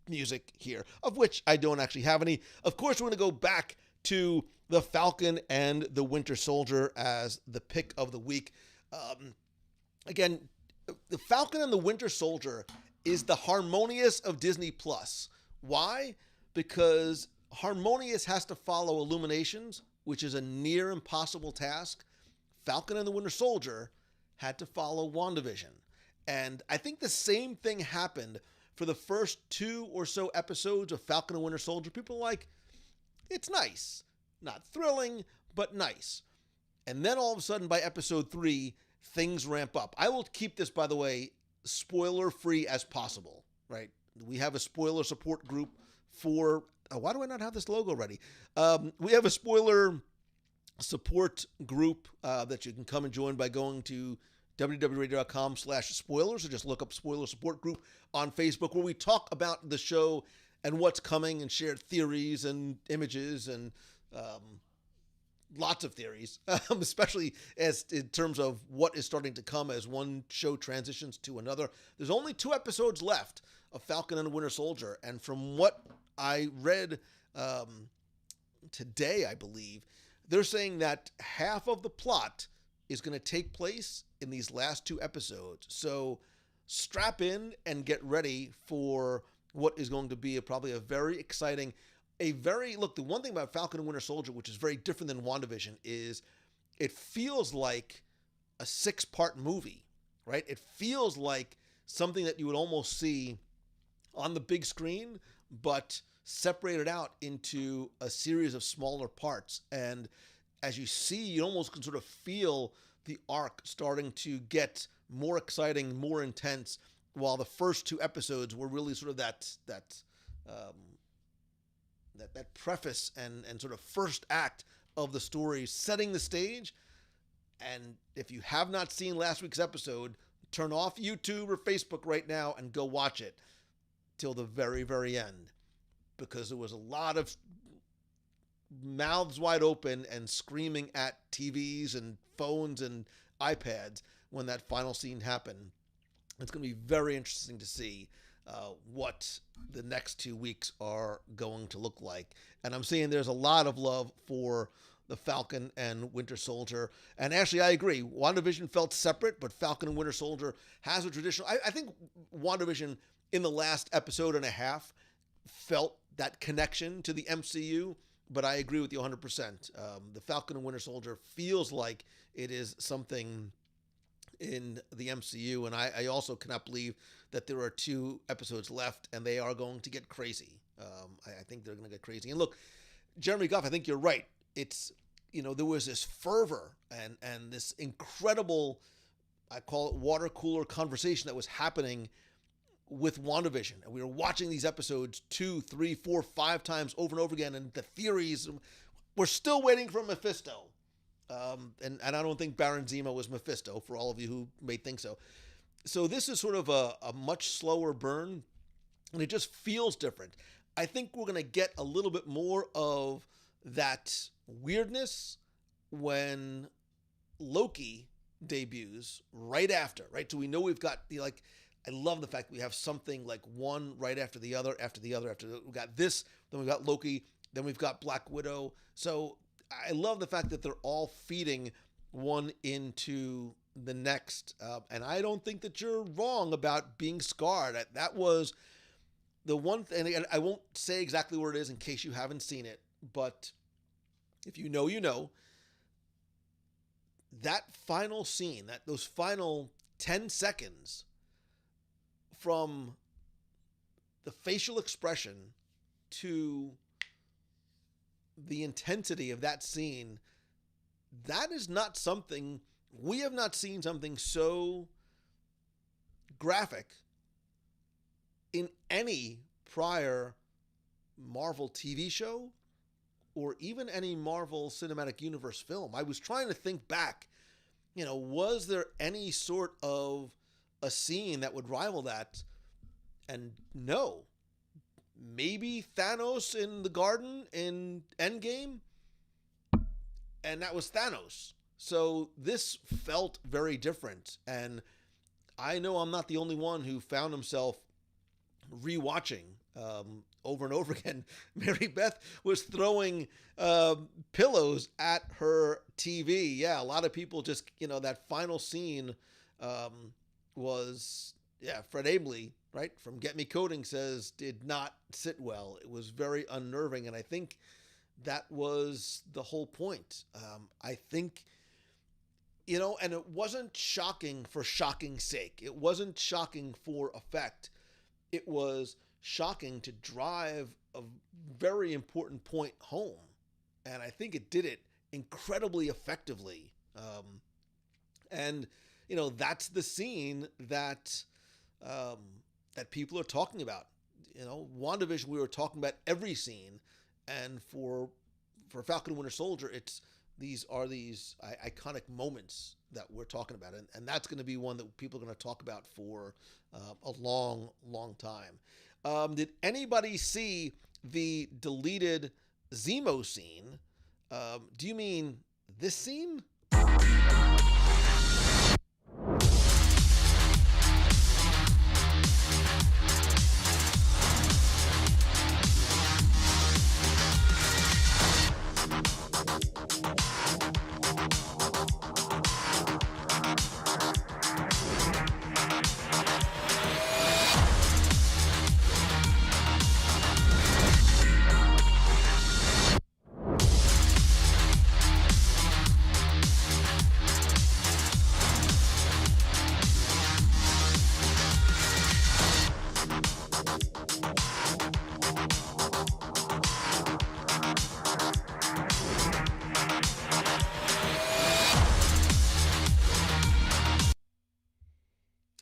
music here, of which I don't actually have any. Of course, we're going to go back to the Falcon and the Winter Soldier as the pick of the week. Again, the Falcon and the Winter Soldier is the Harmonious of Disney Plus. Why? Because Harmonious has to follow Illuminations, which is a near impossible task. Falcon and the Winter Soldier had to follow WandaVision. And I think the same thing happened for the first 2 or so episodes of Falcon and Winter Soldier. People are like, it's nice. Not thrilling, but nice. And then all of a sudden, by episode 3, things ramp up. I will keep this, by the way, spoiler-free as possible, right? We have a spoiler support group for... why do I not have this logo ready? We have a spoiler support group that you can come and join by going to WDWRadio.com/spoilers, or just look up spoiler support group on Facebook, where we talk about the show and what's coming and share theories and images and lots of theories, especially as in terms of what is starting to come as one show transitions to another. There's only 2 episodes left of Falcon and the Winter Soldier, and from what I read today, I believe, they're saying that half of the plot is going to take place in these last 2 episodes. So strap in and get ready for what is going to be probably a very exciting, look, the one thing about Falcon and Winter Soldier, which is very different than WandaVision, is it feels like a 6-part movie, right? It feels like something that you would almost see on the big screen, but separated out into a series of smaller parts. And as you see, you almost can sort of feel the arc starting to get more exciting, more intense, while the first 2 episodes were really sort of that preface and sort of first act of the story, setting the stage. And if you have not seen last week's episode, turn off YouTube or Facebook right now and go watch it till the very, very end, because there was a lot of mouths wide open and screaming at TVs and phones and iPads when that final scene happened. It's going to be very interesting to see what the next 2 weeks are going to look like. And I'm seeing there's a lot of love for the Falcon and Winter Soldier. And actually, I agree. WandaVision felt separate, but Falcon and Winter Soldier has a traditional... I think WandaVision, in the last episode and a half, felt that connection to the MCU, but I agree with you 100%. The Falcon and Winter Soldier feels like it is something in the MCU, and I also cannot believe that there are 2 episodes left, and they are going to get crazy. I think they're going to get crazy. And look, Jeremy Goff, I think you're right. It's, there was this fervor and this incredible, I call it water cooler conversation that was happening with WandaVision. And we were watching these episodes 2, 3, 4, 5 times over and over again, and the theories, we're still waiting for Mephisto. And I don't think Baron Zemo was Mephisto, for all of you who may think so. So this is sort of a much slower burn, and it just feels different. I think we're going to get a little bit more of that weirdness when Loki debuts right after, right? So we know we've got I love the fact we have something like one right after the other, We've got this, then we've got Loki, then we've got Black Widow. So I love the fact that they're all feeding one into the next. And I don't think that you're wrong about being scarred. That was the one thing, and I won't say exactly where it is in case you haven't seen it, but if you know, you know. That final scene, those final 10 seconds from the facial expression to the intensity of that scene, that is not something, we have not seen something so graphic in any prior Marvel TV show or even any Marvel Cinematic Universe film. I was trying to think back, was there any sort of a scene that would rival that? And no. Maybe Thanos in the garden in Endgame, and that was Thanos. So this felt very different, and I know I'm not the only one who found himself rewatching over and over again. Mary Beth was throwing pillows at her TV. Yeah, a lot of people just, that final scene was, Fred Abley, right, from Get Me Coding says, did not sit well. It was very unnerving, and I think that was the whole point. I think, and it wasn't shocking for shocking's sake. It wasn't shocking for effect. It was shocking to drive a very important point home, and I think it did it incredibly effectively. And that's the scene that that people are talking about. WandaVision, we were talking about every scene, and for Falcon and Winter Soldier, these are iconic moments that we're talking about, and that's going to be one that people are going to talk about for a long, long time. Did anybody see the deleted Zemo scene? Do you mean this scene?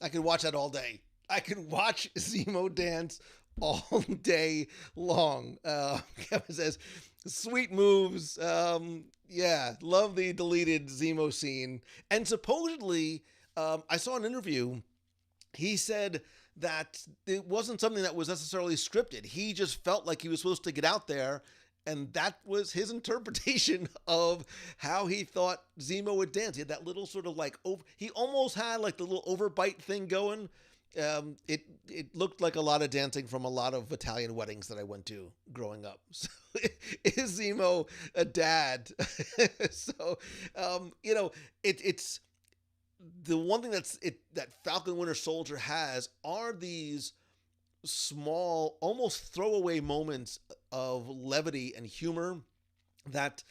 I could watch that all day. I could watch Zemo dance all day long. Kevin says, sweet moves. Love the deleted Zemo scene. And supposedly, I saw an interview. He said that it wasn't something that was necessarily scripted. He just felt like he was supposed to get out there And that was his interpretation of how he thought Zemo would dance. He had that little sort of like he almost had like the little overbite thing going. It looked like a lot of dancing from a lot of Italian weddings that I went to growing up. So is Zemo a dad? So it's the one thing that Falcon Winter Soldier has are these small, almost throwaway moments of levity and humor that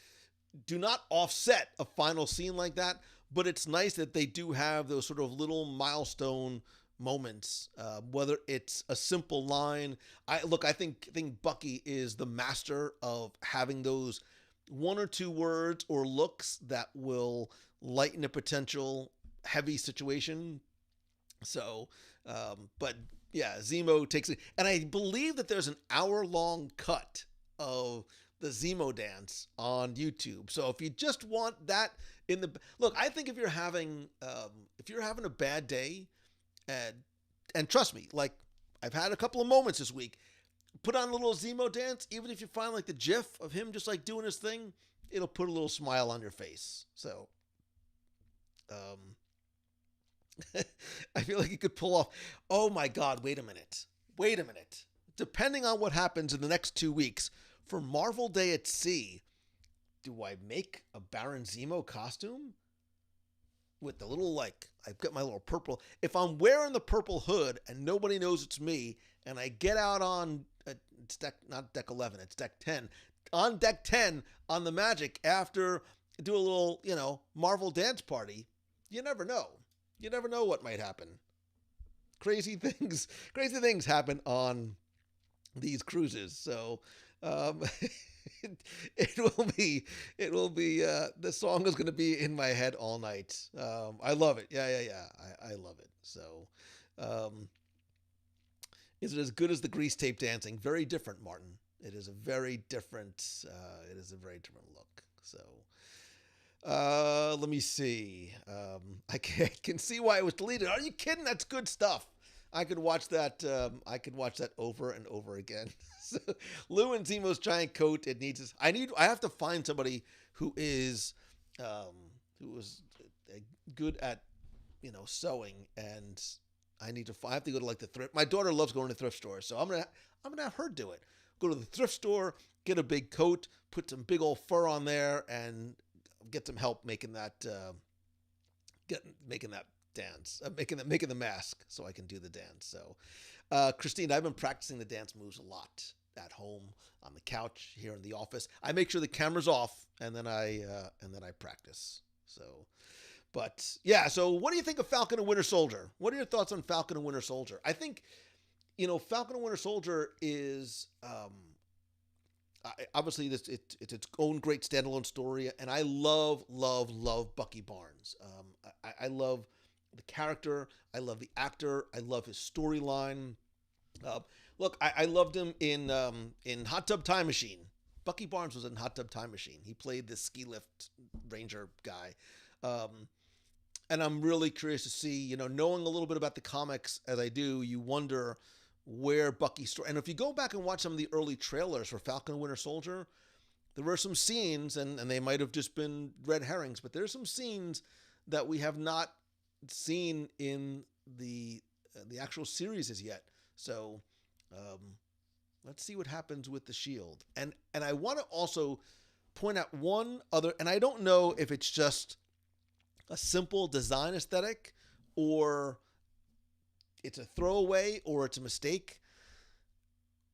do not offset a final scene like that, but it's nice that they do have those sort of little milestone moments, whether it's a simple line. I think Bucky is the master of having those one or two words or looks that will lighten a potential heavy situation. So, but yeah, Zemo takes it. And I believe that there's an hour-long cut of the Zemo dance on YouTube. So if you just want that look, I think if you're having a bad day, and trust me, like I've had a couple of moments this week, put on a little Zemo dance, even if you find like the GIF of him just like doing his thing, it'll put a little smile on your face. So, I feel like you could pull off, oh my God, wait a minute. Depending on what happens in the next 2 weeks, for Marvel Day at Sea, do I make a Baron Zemo costume? With the little, like, I've got my little purple. If I'm wearing the purple hood and nobody knows it's me, and I get out on, it's not deck 11, it's deck 10. On deck 10, on the Magic, after do a little, Marvel dance party, you never know. You never know what might happen. Crazy things happen on these cruises. So, it will be, the song is going to be in my head all night. I love it. Yeah. I love it. So, is it as good as the grease tape dancing? Very different, Martin. It is a very different look. So, let me see. I can see why it was deleted. Are you kidding? That's good stuff. I could watch that. Over and over again. So, Lou and Zemo's giant coat. I have to find somebody who is good at, sewing, and I have to go to like the thrift. My daughter loves going to thrift stores, so I'm gonna have her do it. Go to the thrift store, get a big coat, put some big old fur on there, and get some help making that dance, making the mask, so I can do the dance. So, Christine, I've been practicing the dance moves a lot at home, on the couch, here in the office. I make sure the camera's off, and then I practice. So, but yeah. So, what do you think of Falcon and Winter Soldier? What are your thoughts on Falcon and Winter Soldier? I think, Falcon and Winter Soldier is obviously it's its own great standalone story, and I love Bucky Barnes. I love the character. I love the actor. I love his storyline. Look, I loved him in Hot Tub Time Machine. Bucky Barnes was in Hot Tub Time Machine. He played this ski lift ranger guy. And I'm really curious to see, knowing a little bit about the comics as I do, you wonder where Bucky's story. And if you go back and watch some of the early trailers for Falcon and Winter Soldier, there were some scenes, and they might have just been red herrings, but there's some scenes that we have not seen in the actual series as yet. So let's see what happens with the Shield. And I want to also point out one other, and I don't know if it's just a simple design aesthetic, or it's a throwaway, or it's a mistake.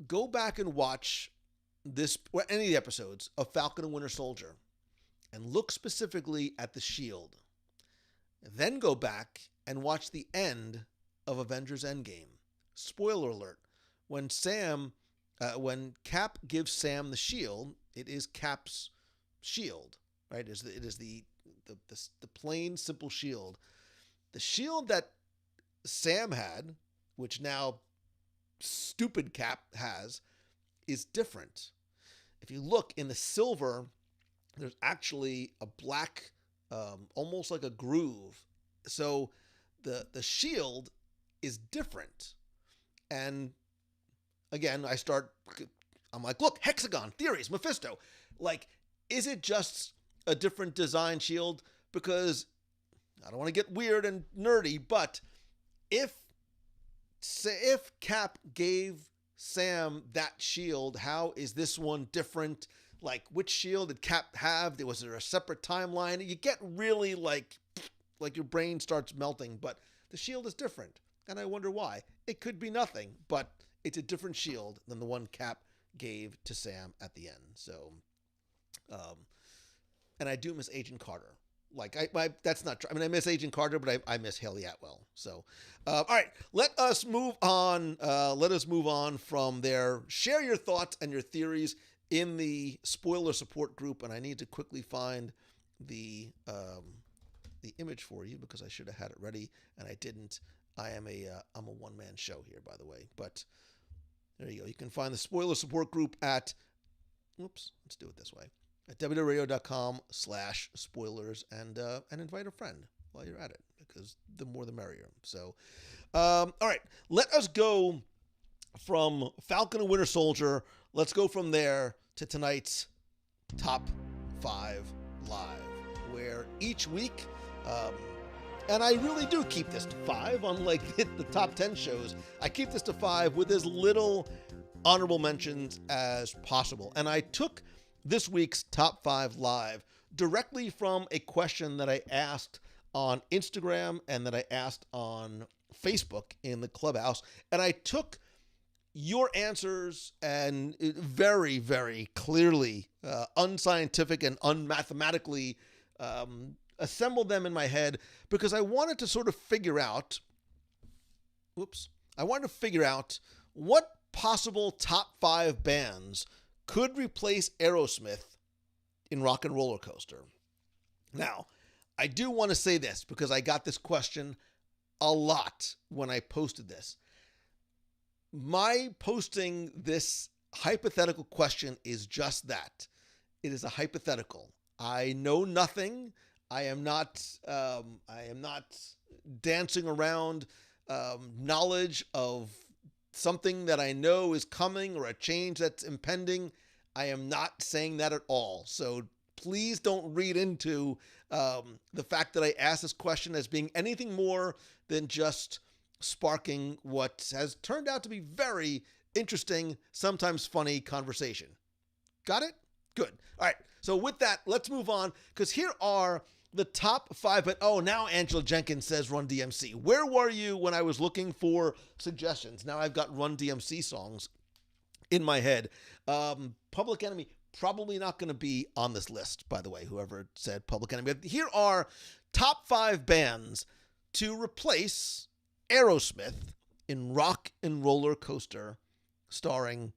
Go back and watch this, or any of the episodes of Falcon and Winter Soldier, and look specifically at the Shield. Then go back and watch the end of Avengers Endgame. Spoiler alert: when Cap gives Sam the shield, it is Cap's shield, right? It is the plain, simple shield. The shield that Sam had, which now stupid Cap has, is different. If you look in the silver, there's actually a black, almost like a groove. So the shield is different. And again, I start I'm like, look, hexagon, theories, Mephisto. Like, is it just a different design shield? Because I don't want to get weird and nerdy, but if Cap gave Sam that shield, how is this one different? Like, which shield did Cap have? Was there a separate timeline? You get really like your brain starts melting, but the shield is different. And I wonder why. It could be nothing, but it's a different shield than the one Cap gave to Sam at the end. So, and I do miss Agent Carter. Like, that's not true. I mean, I miss Agent Carter, but I miss Haley Atwell. So, all right, let us move on. Let us move on from there. Share your thoughts and your theories in the spoiler support group, and I need to quickly find the image for you because I should have had it ready and I didn't. I'm a one-man show here, by the way, but there you go. You can find the spoiler support group at, let's do it this way, at WDWRadio.com/spoilers and invite a friend while you're at it, because the more the merrier. So, all right, let us go from Falcon and Winter Soldier. Let's go from there to tonight's Top 5 Live, where each week, and I really do keep this to 5, unlike the top 10 shows. I keep this to 5 with as little honorable mentions as possible. And I took this week's Top 5 Live directly from a question that I asked on Instagram and that I asked on Facebook in the Clubhouse. And I took your answers and very, very clearly unscientific and unmathematically assembled them in my head because I wanted to sort of figure out, what possible top 5 bands could replace Aerosmith in Rock and Roller Coaster. Now, I do want to say this because I got this question a lot when I posted this. My posting this hypothetical question is just that. It is a hypothetical. I know nothing. I am not dancing around knowledge of something that I know is coming or a change that's impending. I am not saying that at all. So please don't read into the fact that I asked this question as being anything more than just sparking what has turned out to be very interesting, sometimes funny conversation. Got it? Good. All right. So with that, let's move on, because here are the top 5. But now Angela Jenkins says Run DMC. Where were you when I was looking for suggestions? Now I've got Run DMC songs in my head. Public Enemy, probably not going to be on this list, by the way, whoever said Public Enemy. But here are top 5 bands to replace Aerosmith in Rock and Roller Coaster, starring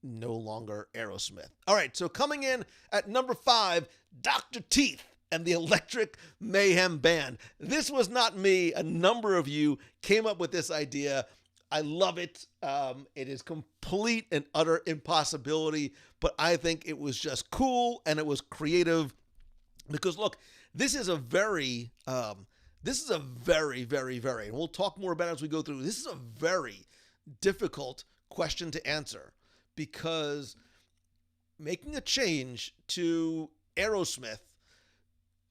no longer Aerosmith. All right, so coming in at number 5, Dr. Teeth and the Electric Mayhem Band. This was not me. A number of you came up with this idea. I love it. It is complete and utter impossibility, but I think it was just cool and it was creative because, look, this is a very, very, very, and we'll talk more about it as we go through. This is a very difficult question to answer because making a change to Aerosmith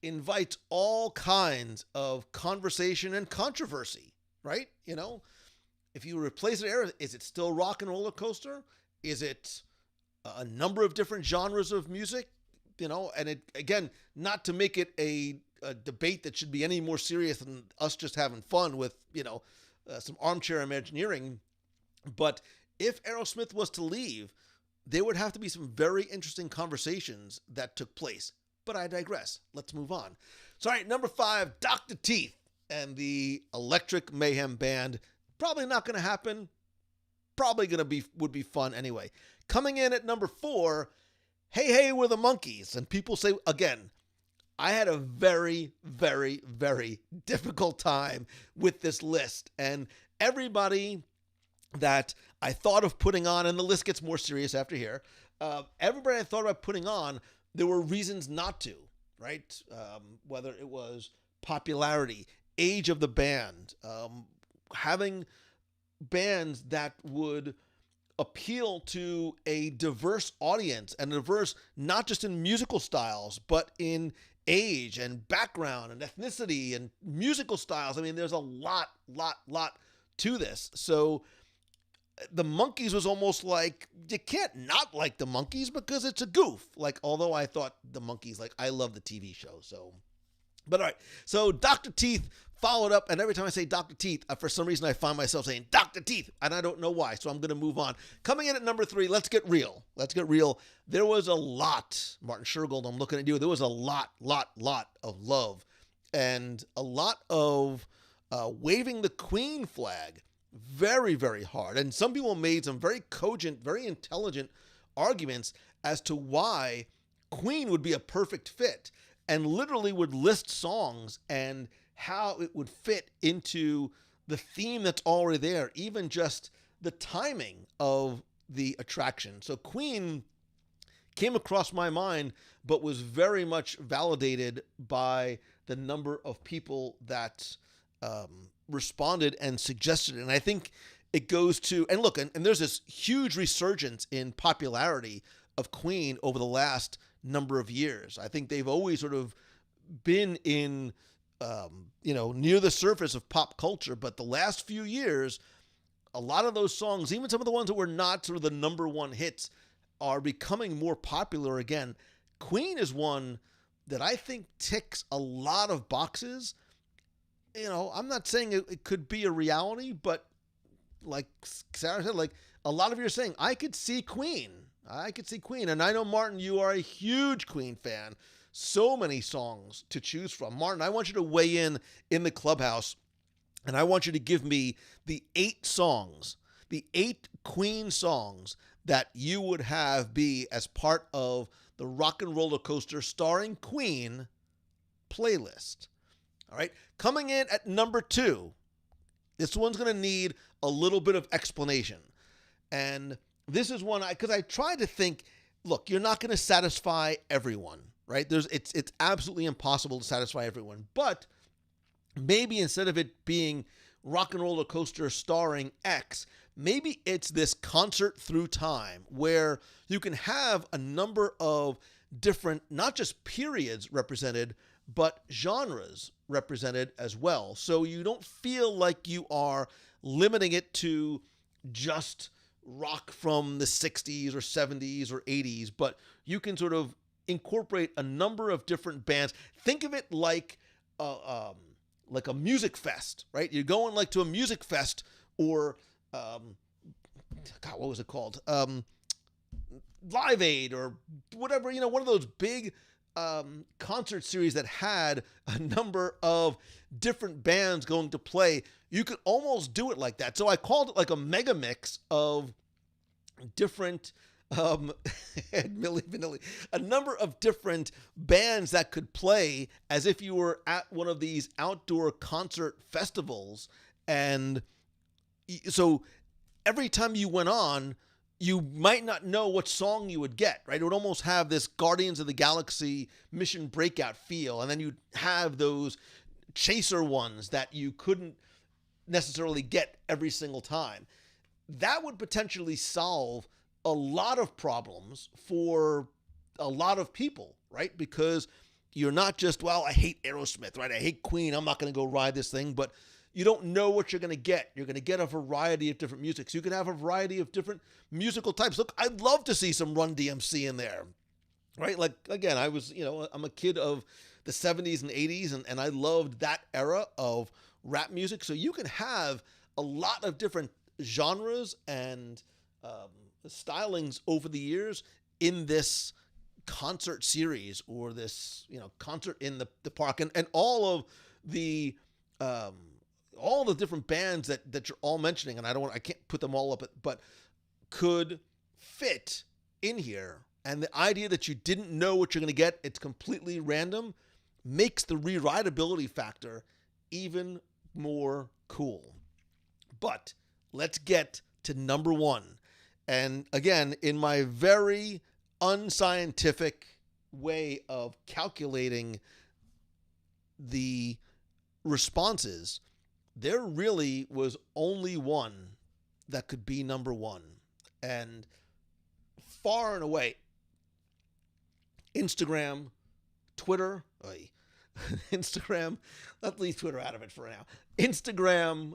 invites all kinds of conversation and controversy, right? You know, if you replace it, is it still Rock and Roller Coaster? Is it a number of different genres of music? You know, and it, again, not to make it a debate that should be any more serious than us just having fun with, some armchair imagineering. But if Aerosmith was to leave, there would have to be some very interesting conversations that took place. But I digress. Let's move on. So, all right, number 5, Dr. Teeth and the Electric Mayhem Band. Probably not going to happen. Probably would be fun anyway. Coming in at number 4, Hey Hey We're the Monkees. And people say, again, I had a very, very, very difficult time with this list. And everybody that I thought of putting on, and the list gets more serious after here, everybody I thought about putting on, there were reasons not to, right? Whether it was popularity, age of the band, having bands that would appeal to a diverse audience, and diverse not just in musical styles, but in age and background and ethnicity and musical styles. I mean, there's a lot to this. So the Monkees was almost like, you can't not like the Monkees because it's a goof. Like, although I thought the Monkees, like, I love the TV show. So, but all right. So Dr. Teeth followed up, and every time I say Dr. Teeth, for some reason I find myself saying Dr. Teeth, and I don't know why. So I'm going to move on. Coming in at number 3, let's get real. Let's get real. There was a lot, Martin Shergold, I'm looking at you. There was a lot of love and a lot of waving the Queen flag very, very hard. And some people made some very cogent, very intelligent arguments as to why Queen would be a perfect fit, and literally would list songs and how it would fit into the theme that's already there, even just the timing of the attraction. So Queen came across my mind, but was very much validated by the number of people that responded and suggested it. And I think it goes to, and look, and there's this huge resurgence in popularity of Queen over the last number of years. I think they've always sort of been in, near the surface of pop culture, but the last few years, a lot of those songs, even some of the ones that were not sort of the number one hits, are becoming more popular again. Queen is one that I think ticks a lot of boxes. I'm not saying it could be a reality, but like Sarah said, like a lot of you are saying, I could see Queen. And I know, Martin, you are a huge Queen fan. So many songs to choose from. Martin, I want you to weigh in the clubhouse, and I want you to give me the 8 Queen songs that you would have be as part of the Rock and Roller Coaster starring Queen playlist. All right, coming in at number 2, this one's going to need a little bit of explanation. And this is one, because I tried to think, look, you're not going to satisfy everyone, right? It's absolutely impossible to satisfy everyone. But maybe instead of it being Rock and Roller Coaster starring X, maybe it's this concert through time, where you can have a number of different, not just periods represented, but genres represented as well. So you don't feel like you are limiting it to just rock from the 60s or 70s or 80s, but you can sort of incorporate a number of different bands. Think of it like a music fest, right? You're going like to a music fest, or what was it called? Live Aid, or whatever, one of those big concert series that had a number of different bands going to play. You could almost do it like that. So I called it like a mega mix of different Milli Vanilli, a number of different bands that could play as if you were at one of these outdoor concert festivals. And so every time you went on, you might not know what song you would get, right? It would almost have this Guardians of the Galaxy Mission Breakout feel. And then you'd have those chaser ones that you couldn't necessarily get every single time. That would potentially solve a lot of problems for a lot of people, right? Because you're not just, well, I hate Aerosmith, right? I hate Queen. I'm not going to go ride this thing, but you don't know what you're going to get. You're going to get a variety of different music. So you can have a variety of different musical types. Look, I'd love to see some Run DMC in there, right? Like, again, I'm a kid of the 70s and 80s, and I loved that era of rap music. So you can have a lot of different genres and stylings over the years in this concert series, or this, concert in the park, and all of the different bands that you're all mentioning, and I can't put them all up, but could fit in here. And the idea that you didn't know what you're going to get, it's completely random, makes the re-rideability factor even more cool. But let's get to number 1. And again, in my very unscientific way of calculating the responses, there really was only one that could be number 1. And far and away, Instagram, Twitter, Instagram, let's leave Twitter out of it for now. Instagram,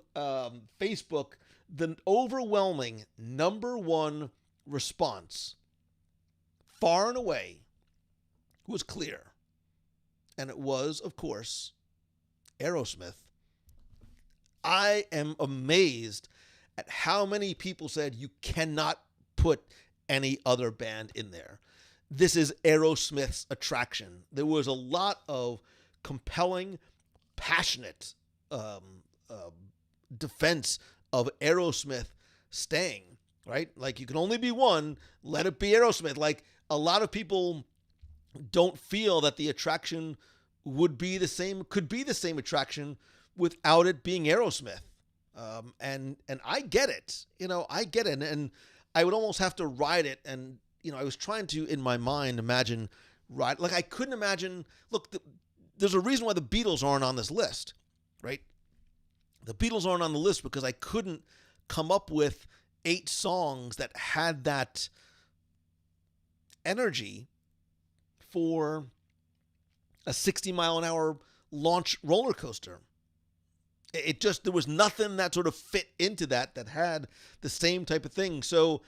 Facebook, the overwhelming number one response, far and away, was clear. And it was, of course, Aerosmith. I am amazed at how many people said you cannot put any other band in there. This is Aerosmith's attraction. There was a lot of compelling, passionate defense of Aerosmith staying, right? Like, you can only be one, let it be Aerosmith. Like, a lot of people don't feel that the attraction could be the same attraction without it being Aerosmith. And I get it, I get it. And I would almost have to ride it. And, I was trying to, in my mind, imagine like, I couldn't imagine, look, there's a reason why the Beatles aren't on this list, right? The Beatles aren't on the list because I couldn't come up with 8 songs that had that energy for a 60-mile-an-hour launch roller coaster. There was nothing that sort of fit into that had the same type of thing. So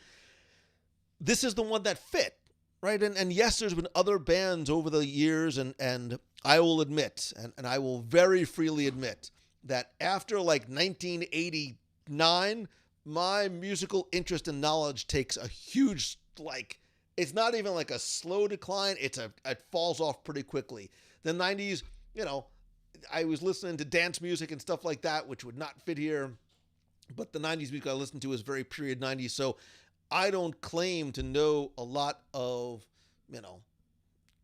this is the one that fit, right? And yes, there's been other bands over the years, and I will admit, and I will very freely admit, that after like 1989, my musical interest and knowledge takes a huge, it's not even like a slow decline. It falls off pretty quickly. The 90s, I was listening to dance music and stuff like that, which would not fit here. But the 90s music I listened to was very period 90s. So I don't claim to know a lot of,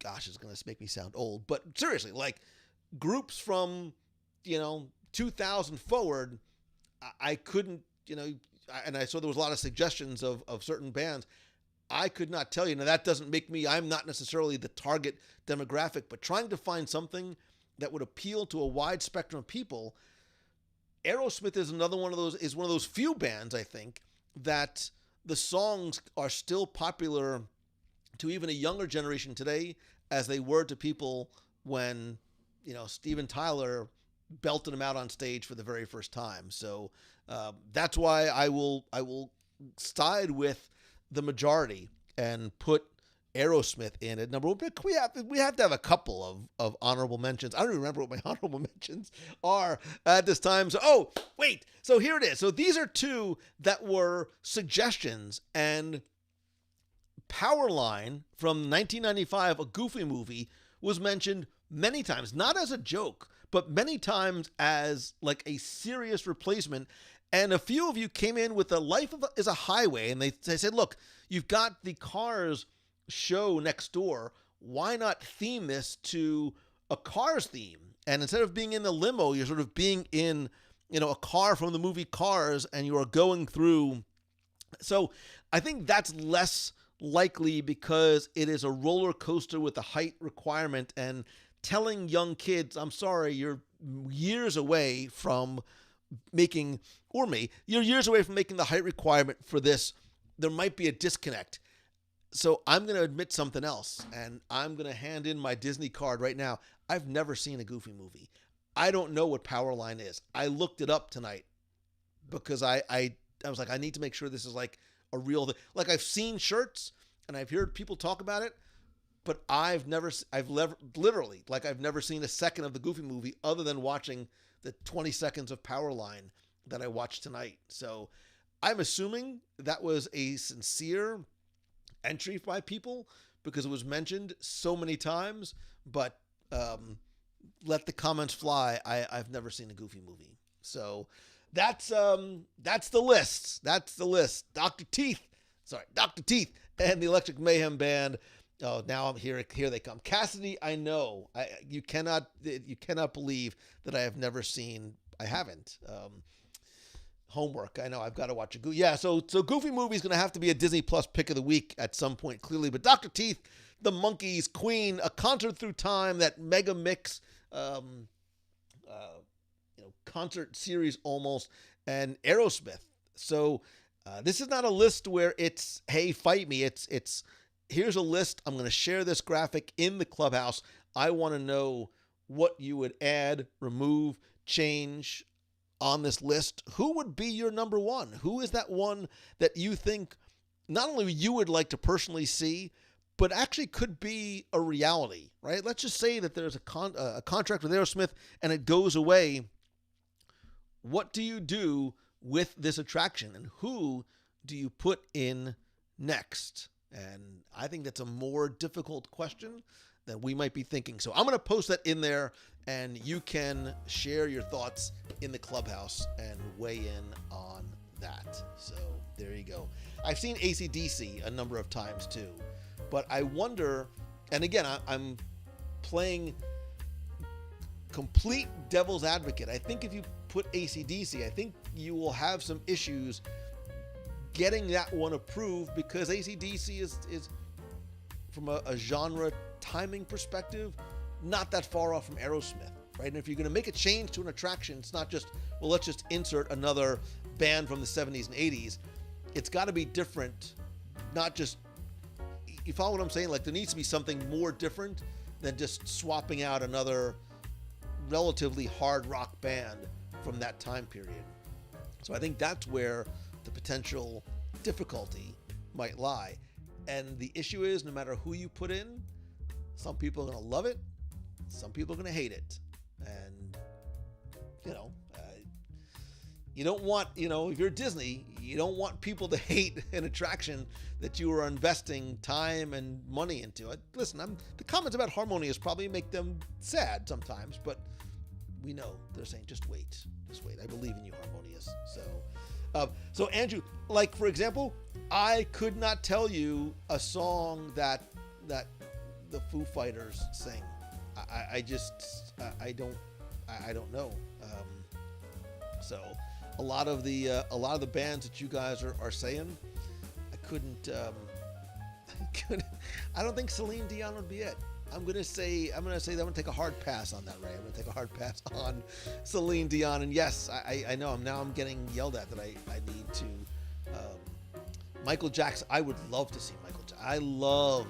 gosh, it's going to make me sound old. But seriously, like groups from, 2000 forward, I couldn't, and I saw there was a lot of suggestions of certain bands. I could not tell you. Now, that doesn't make me, I'm not necessarily the target demographic, but trying to find something that would appeal to a wide spectrum of people, Aerosmith is one of those few bands, I think, that the songs are still popular to even a younger generation today as they were to people when, Steven Tyler belted them out on stage for the very first time. So that's why I will side with the majority and put Aerosmith in at number one. But we have to have a couple of honorable mentions. I don't even remember what my honorable mentions are at this time. So, so here it is. So these are 2 that were suggestions, and Powerline from 1995, a Goofy movie, was mentioned many times, not as a joke, but many times as like a serious replacement. And a few of you came in with a Life is a Highway, and they said, look, you've got the Cars show next door. Why not theme this to a Cars theme? And instead of being in the limo, you're sort of being in, a car from the movie Cars, and you are going through. So I think that's less likely because it is a roller coaster with a height requirement, and telling young kids, I'm sorry, you're years away from making, or me, you're years away from making the height requirement for this. There might be a disconnect. So I'm going to admit something else, and I'm going to hand in my Disney card right now. I've never seen a Goofy movie. I don't know what Powerline is. I looked it up tonight because I was like, I need to make sure this is like a real thing. Like, I've seen shirts and I've heard people talk about it, but I've never seen a second of the Goofy movie other than watching the 20 seconds of Powerline that I watched tonight. So I'm assuming that was a sincere entry by people because it was mentioned so many times, but let the comments fly. I've never seen a Goofy movie. So that's the list. That's the list. Dr. Teeth and the Electric Mayhem Band. Oh, now I'm here. Here they come. Cassidy, I know. You cannot believe that I have never seen. I haven't. Homework. I know. I've got to watch a Goofy. Yeah. So Goofy movie is going to have to be a Disney Plus pick of the week at some point, clearly. But Dr. Teeth, the Monkees, Queen, A Concert Through Time, that mega mix, concert series almost, and Aerosmith. So This is not a list where it's, hey, fight me. It's here's a list. I'm going to share this graphic in the clubhouse. I want to know what you would add, remove, change on this list. Who would be your number one? Who is that one that you think not only you would like to personally see, but actually could be a reality, right? Let's just say that there's a contract with Aerosmith and it goes away. What do you do with this attraction, and who do you put in next? And I think that's a more difficult question than we might be thinking. So I'm going to post that in there, and you can share your thoughts in the clubhouse and weigh in on that. So there you go. I've seen AC/DC a number of times too, but I wonder, and again, I'm playing complete devil's advocate. I think if you put AC/DC, I think you will have some issues getting that one approved, because AC/DC is from a genre timing perspective, not that far off from Aerosmith, right? And if you're going to make a change to an attraction, it's not just, well, let's just insert another band from the 70s and 80s. It's got to be different, not just, you follow what I'm saying? Like, there needs to be something more different than just swapping out another relatively hard rock band from that time period. So I think that's where the potential difficulty might lie. And the issue is, no matter who you put in, some people are going to love it, some people are going to hate it. And, you don't want, if you're Disney, you don't want people to hate an attraction that you are investing time and money into. Listen, the comments about Harmonious probably make them sad sometimes, but we know they're saying, just wait. I believe in you, Harmonious. So Andrew, like, for example, I could not tell you a song that the Foo Fighters sing. I don't know. So a lot of the bands that you guys are saying, I couldn't. I don't think Celine Dion would be it. I'm gonna say that I'm gonna take a hard pass on that, Ray. I'm gonna take a hard pass on Celine Dion. And yes, I know I'm getting yelled at that I need to. Michael Jackson. I would love to see Michael Jackson. I love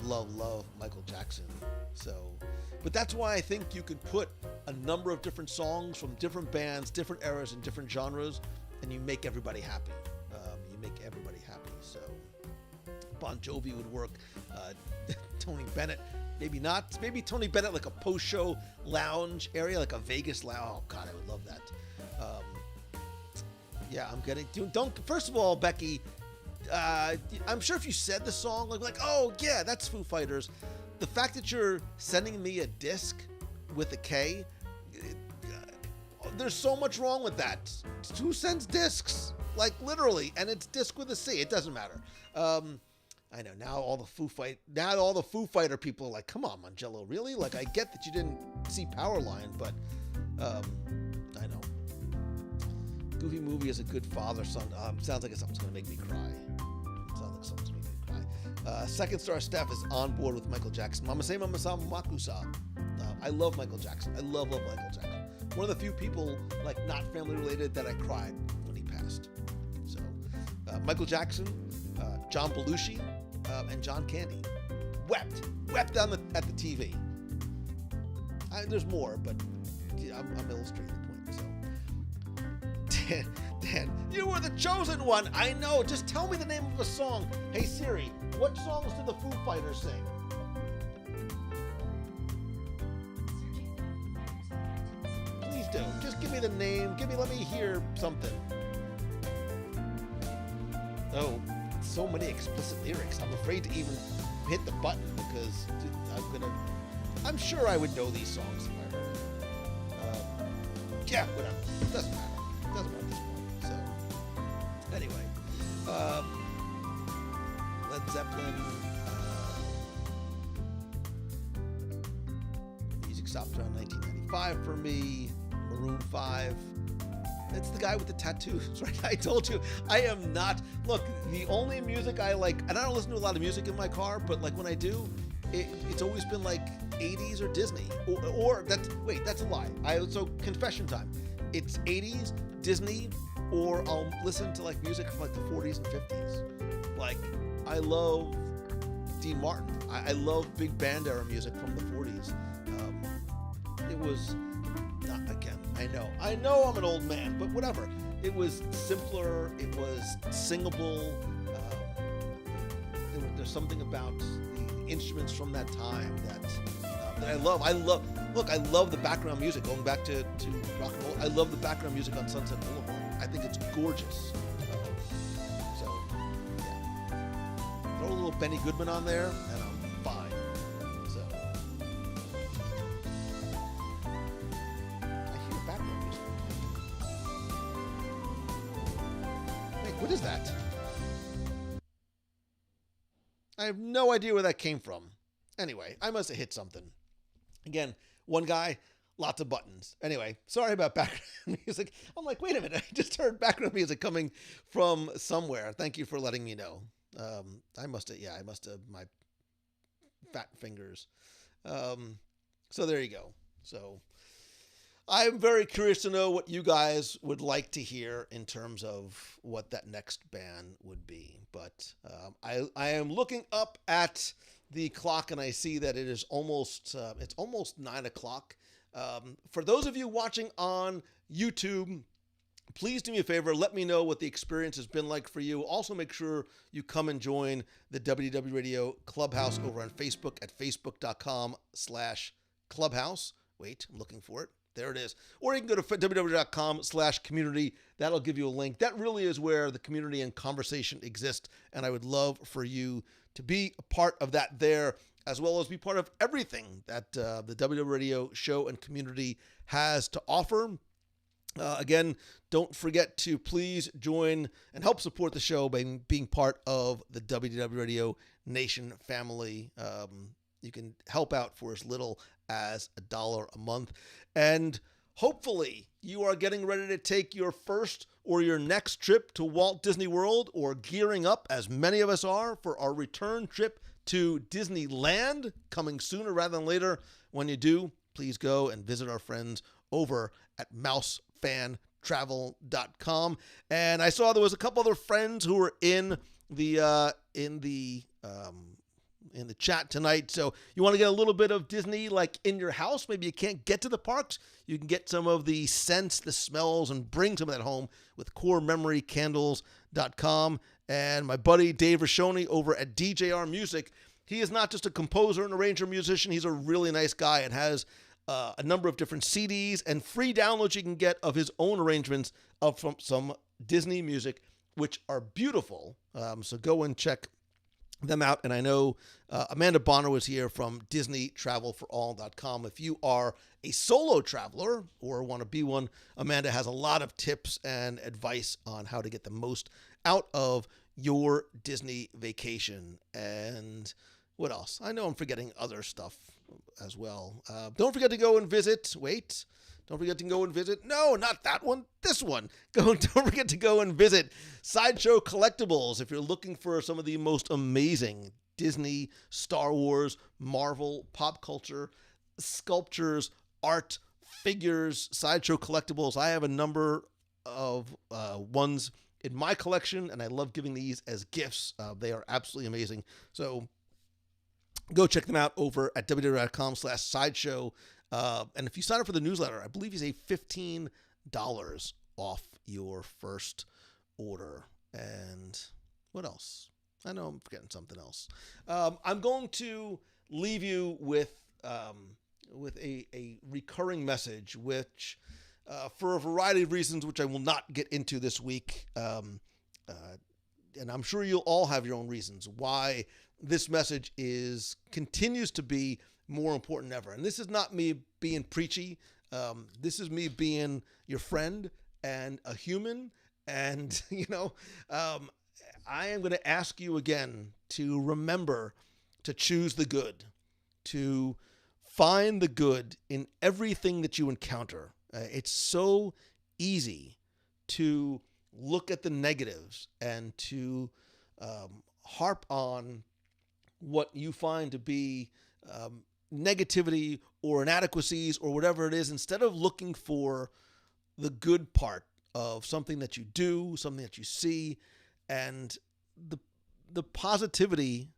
Michael Jackson. So, but that's why I think you could put a number of different songs from different bands, different eras, and different genres, and you make everybody happy. So, Bon Jovi would work. Tony Bennett. Maybe not. Maybe Tony Bennett, like a post-show lounge area, like a Vegas lounge. Oh God, I would love that. I'm getting. First of all, Becky, I'm sure if you said the song, like, oh yeah, that's Foo Fighters. The fact that you're sending me a disc with a K, there's so much wrong with that. Who sends discs? Like, literally, and it's disc with a C. It doesn't matter. I know now all the Foo Fighter people are like, come on, Mongello, really? Like, I get that you didn't see Powerline, but I know. Goofy Movie is a good father-son. Sounds like something's going to make me cry. Second Star Steph is on board with Michael Jackson. Mama say, Mama sa, Makusa. I love Michael Jackson. I love Michael Jackson. One of the few people, like, not family related, that I cried when he passed. So, Michael Jackson, John Belushi, and John Candy wept at the TV. There's more, but I'm illustrating the point. So, Dan, you were the chosen one. I know. Just tell me the name of a song. Hey Siri, what songs did the Foo Fighters sing? Please do. Just give me the name. Let me hear something. Oh, so many explicit lyrics. I'm afraid to even hit the button because I'm sure I would know these songs if I heard it. Yeah, whatever. It doesn't matter. It doesn't matter at this point. So, anyway, Led Zeppelin. Music stopped around 1995 for me. Maroon 5. It's the guy with the tattoos, right? I told you, I am not. Look, the only music I like, and I don't listen to a lot of music in my car, but like when I do, it's always been like 80s or Disney. Or that's a lie. So confession time. It's 80s, Disney, or I'll listen to like music from like the 40s and 50s. Like, I love Dean Martin. I love big band era music from the 40s. It was not, again, I know I'm an old man, but whatever. It was simpler. It was singable. There's something about the instruments from that time that I love. I love the background music. Going back to rock and roll, I love the background music on Sunset Boulevard. I think it's gorgeous. So, yeah. Throw a little Benny Goodman on there, and I'm fine. So, I hear background music. Wait, what is that? I have no idea where that came from. Anyway, I must have hit something. Again, one guy, lots of buttons. Anyway, sorry about background music. I'm like, wait a minute, I just heard background music coming from somewhere. Thank you for letting me know. I must have my fat fingers. So there you go. So I'm very curious to know what you guys would like to hear in terms of what that next band would be. But I am looking up at the clock and I see that it is almost 9 o'clock. For those of you watching on YouTube, please do me a favor. Let me know what the experience has been like for you. Also, make sure you come and join the WDW Radio Clubhouse over on Facebook at facebook.com/clubhouse. Wait, I'm looking for it. There it is. Or you can go to www.com/community. That'll give you a link. That really is where the community and conversation exist. And I would love for you to be a part of that there, as well as be part of everything that the WDW Radio show and community has to offer. Again, don't forget to please join and help support the show by being part of the WDW Radio Nation family. You can help out for as little as $1 a month. And hopefully you are getting ready to take your first or your next trip to Walt Disney World, or gearing up, as many of us are, for our return trip to Disneyland coming sooner rather than later. When you do, please go and visit our friends over at mousefantravel.com. And I saw there was a couple other friends who were in the chat tonight. So you want to get a little bit of Disney like in your house. Maybe you can't get to the parks. You can get some of the scents, the smells, and bring some of that home with CoreMemoryCandles.com. And my buddy Dave Rashoni over at DJR Music. He is not just a composer and arranger musician. He's a really nice guy and has a number of different CDs and free downloads you can get of his own arrangements of some Disney music, which are beautiful. So go and check them out. And I know Amanda Bonner was here from DisneyTravelForAll.com. If you are a solo traveler or want to be one, Amanda has a lot of tips and advice on how to get the most out of your Disney vacation. And what else? I know I'm forgetting other stuff as well. Don't forget to go and visit. Don't forget to go and visit. No, not that one. This one. Don't forget to go and visit Sideshow Collectibles if you're looking for some of the most amazing Disney, Star Wars, Marvel, pop culture, sculptures, art, figures, Sideshow Collectibles. I have a number of ones in my collection, and I love giving these as gifts. They are absolutely amazing. So go check them out over at www.com/sideshow. And if you sign up for the newsletter, I believe you save $15 off your first order. And what else? I know I'm forgetting something else. I'm going to leave you with a recurring message, which for a variety of reasons, which I will not get into this week, and I'm sure you'll all have your own reasons why this message continues to be more important than ever. And this is not me being preachy. This is me being your friend and a human. And, I am going to ask you again to remember to choose the good, to find the good in everything that you encounter. It's so easy to look at the negatives and to harp on what you find to be negativity or inadequacies or whatever it is, instead of looking for the good part of something that you do, something that you see, and the positivity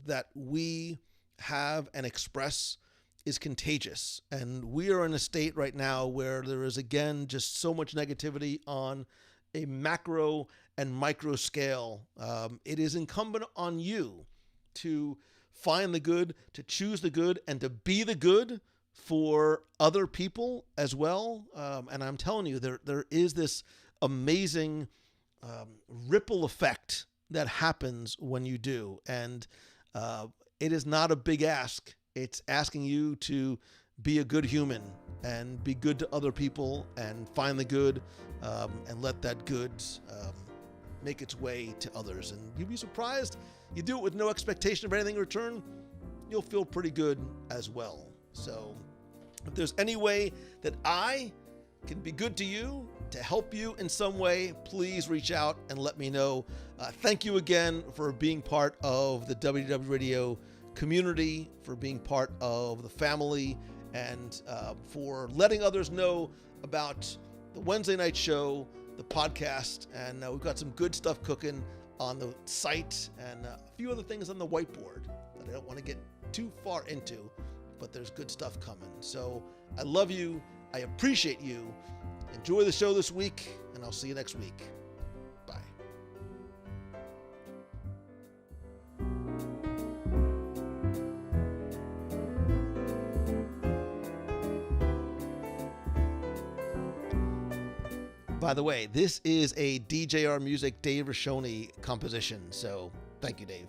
that we have and express is contagious. And we are in a state right now where there is, again, just so much negativity on a macro and micro scale. It is incumbent on you to find the good, to choose the good, and to be the good for other people as well. And I'm telling you, there is this amazing ripple effect that happens when you do. And it is not a big ask. It's asking you to be a good human and be good to other people and find the good and let that good make its way to others. And you'll be surprised. You do it with no expectation of anything in return, you'll feel pretty good as well. So if there's any way that I can be good to you, to help you in some way, please reach out and let me know. Thank you again for being part of the WDW Radio community, for being part of the family, and for letting others know about the Wednesday night show, the podcast, and we've got some good stuff cooking on the site and a few other things on the whiteboard that I don't want to get too far into, but there's good stuff coming. So I love you. I appreciate you. Enjoy the show this week, and I'll see you next week. Bye. By the way, this is a DJR Music Dave Rashoni composition, so thank you, Dave.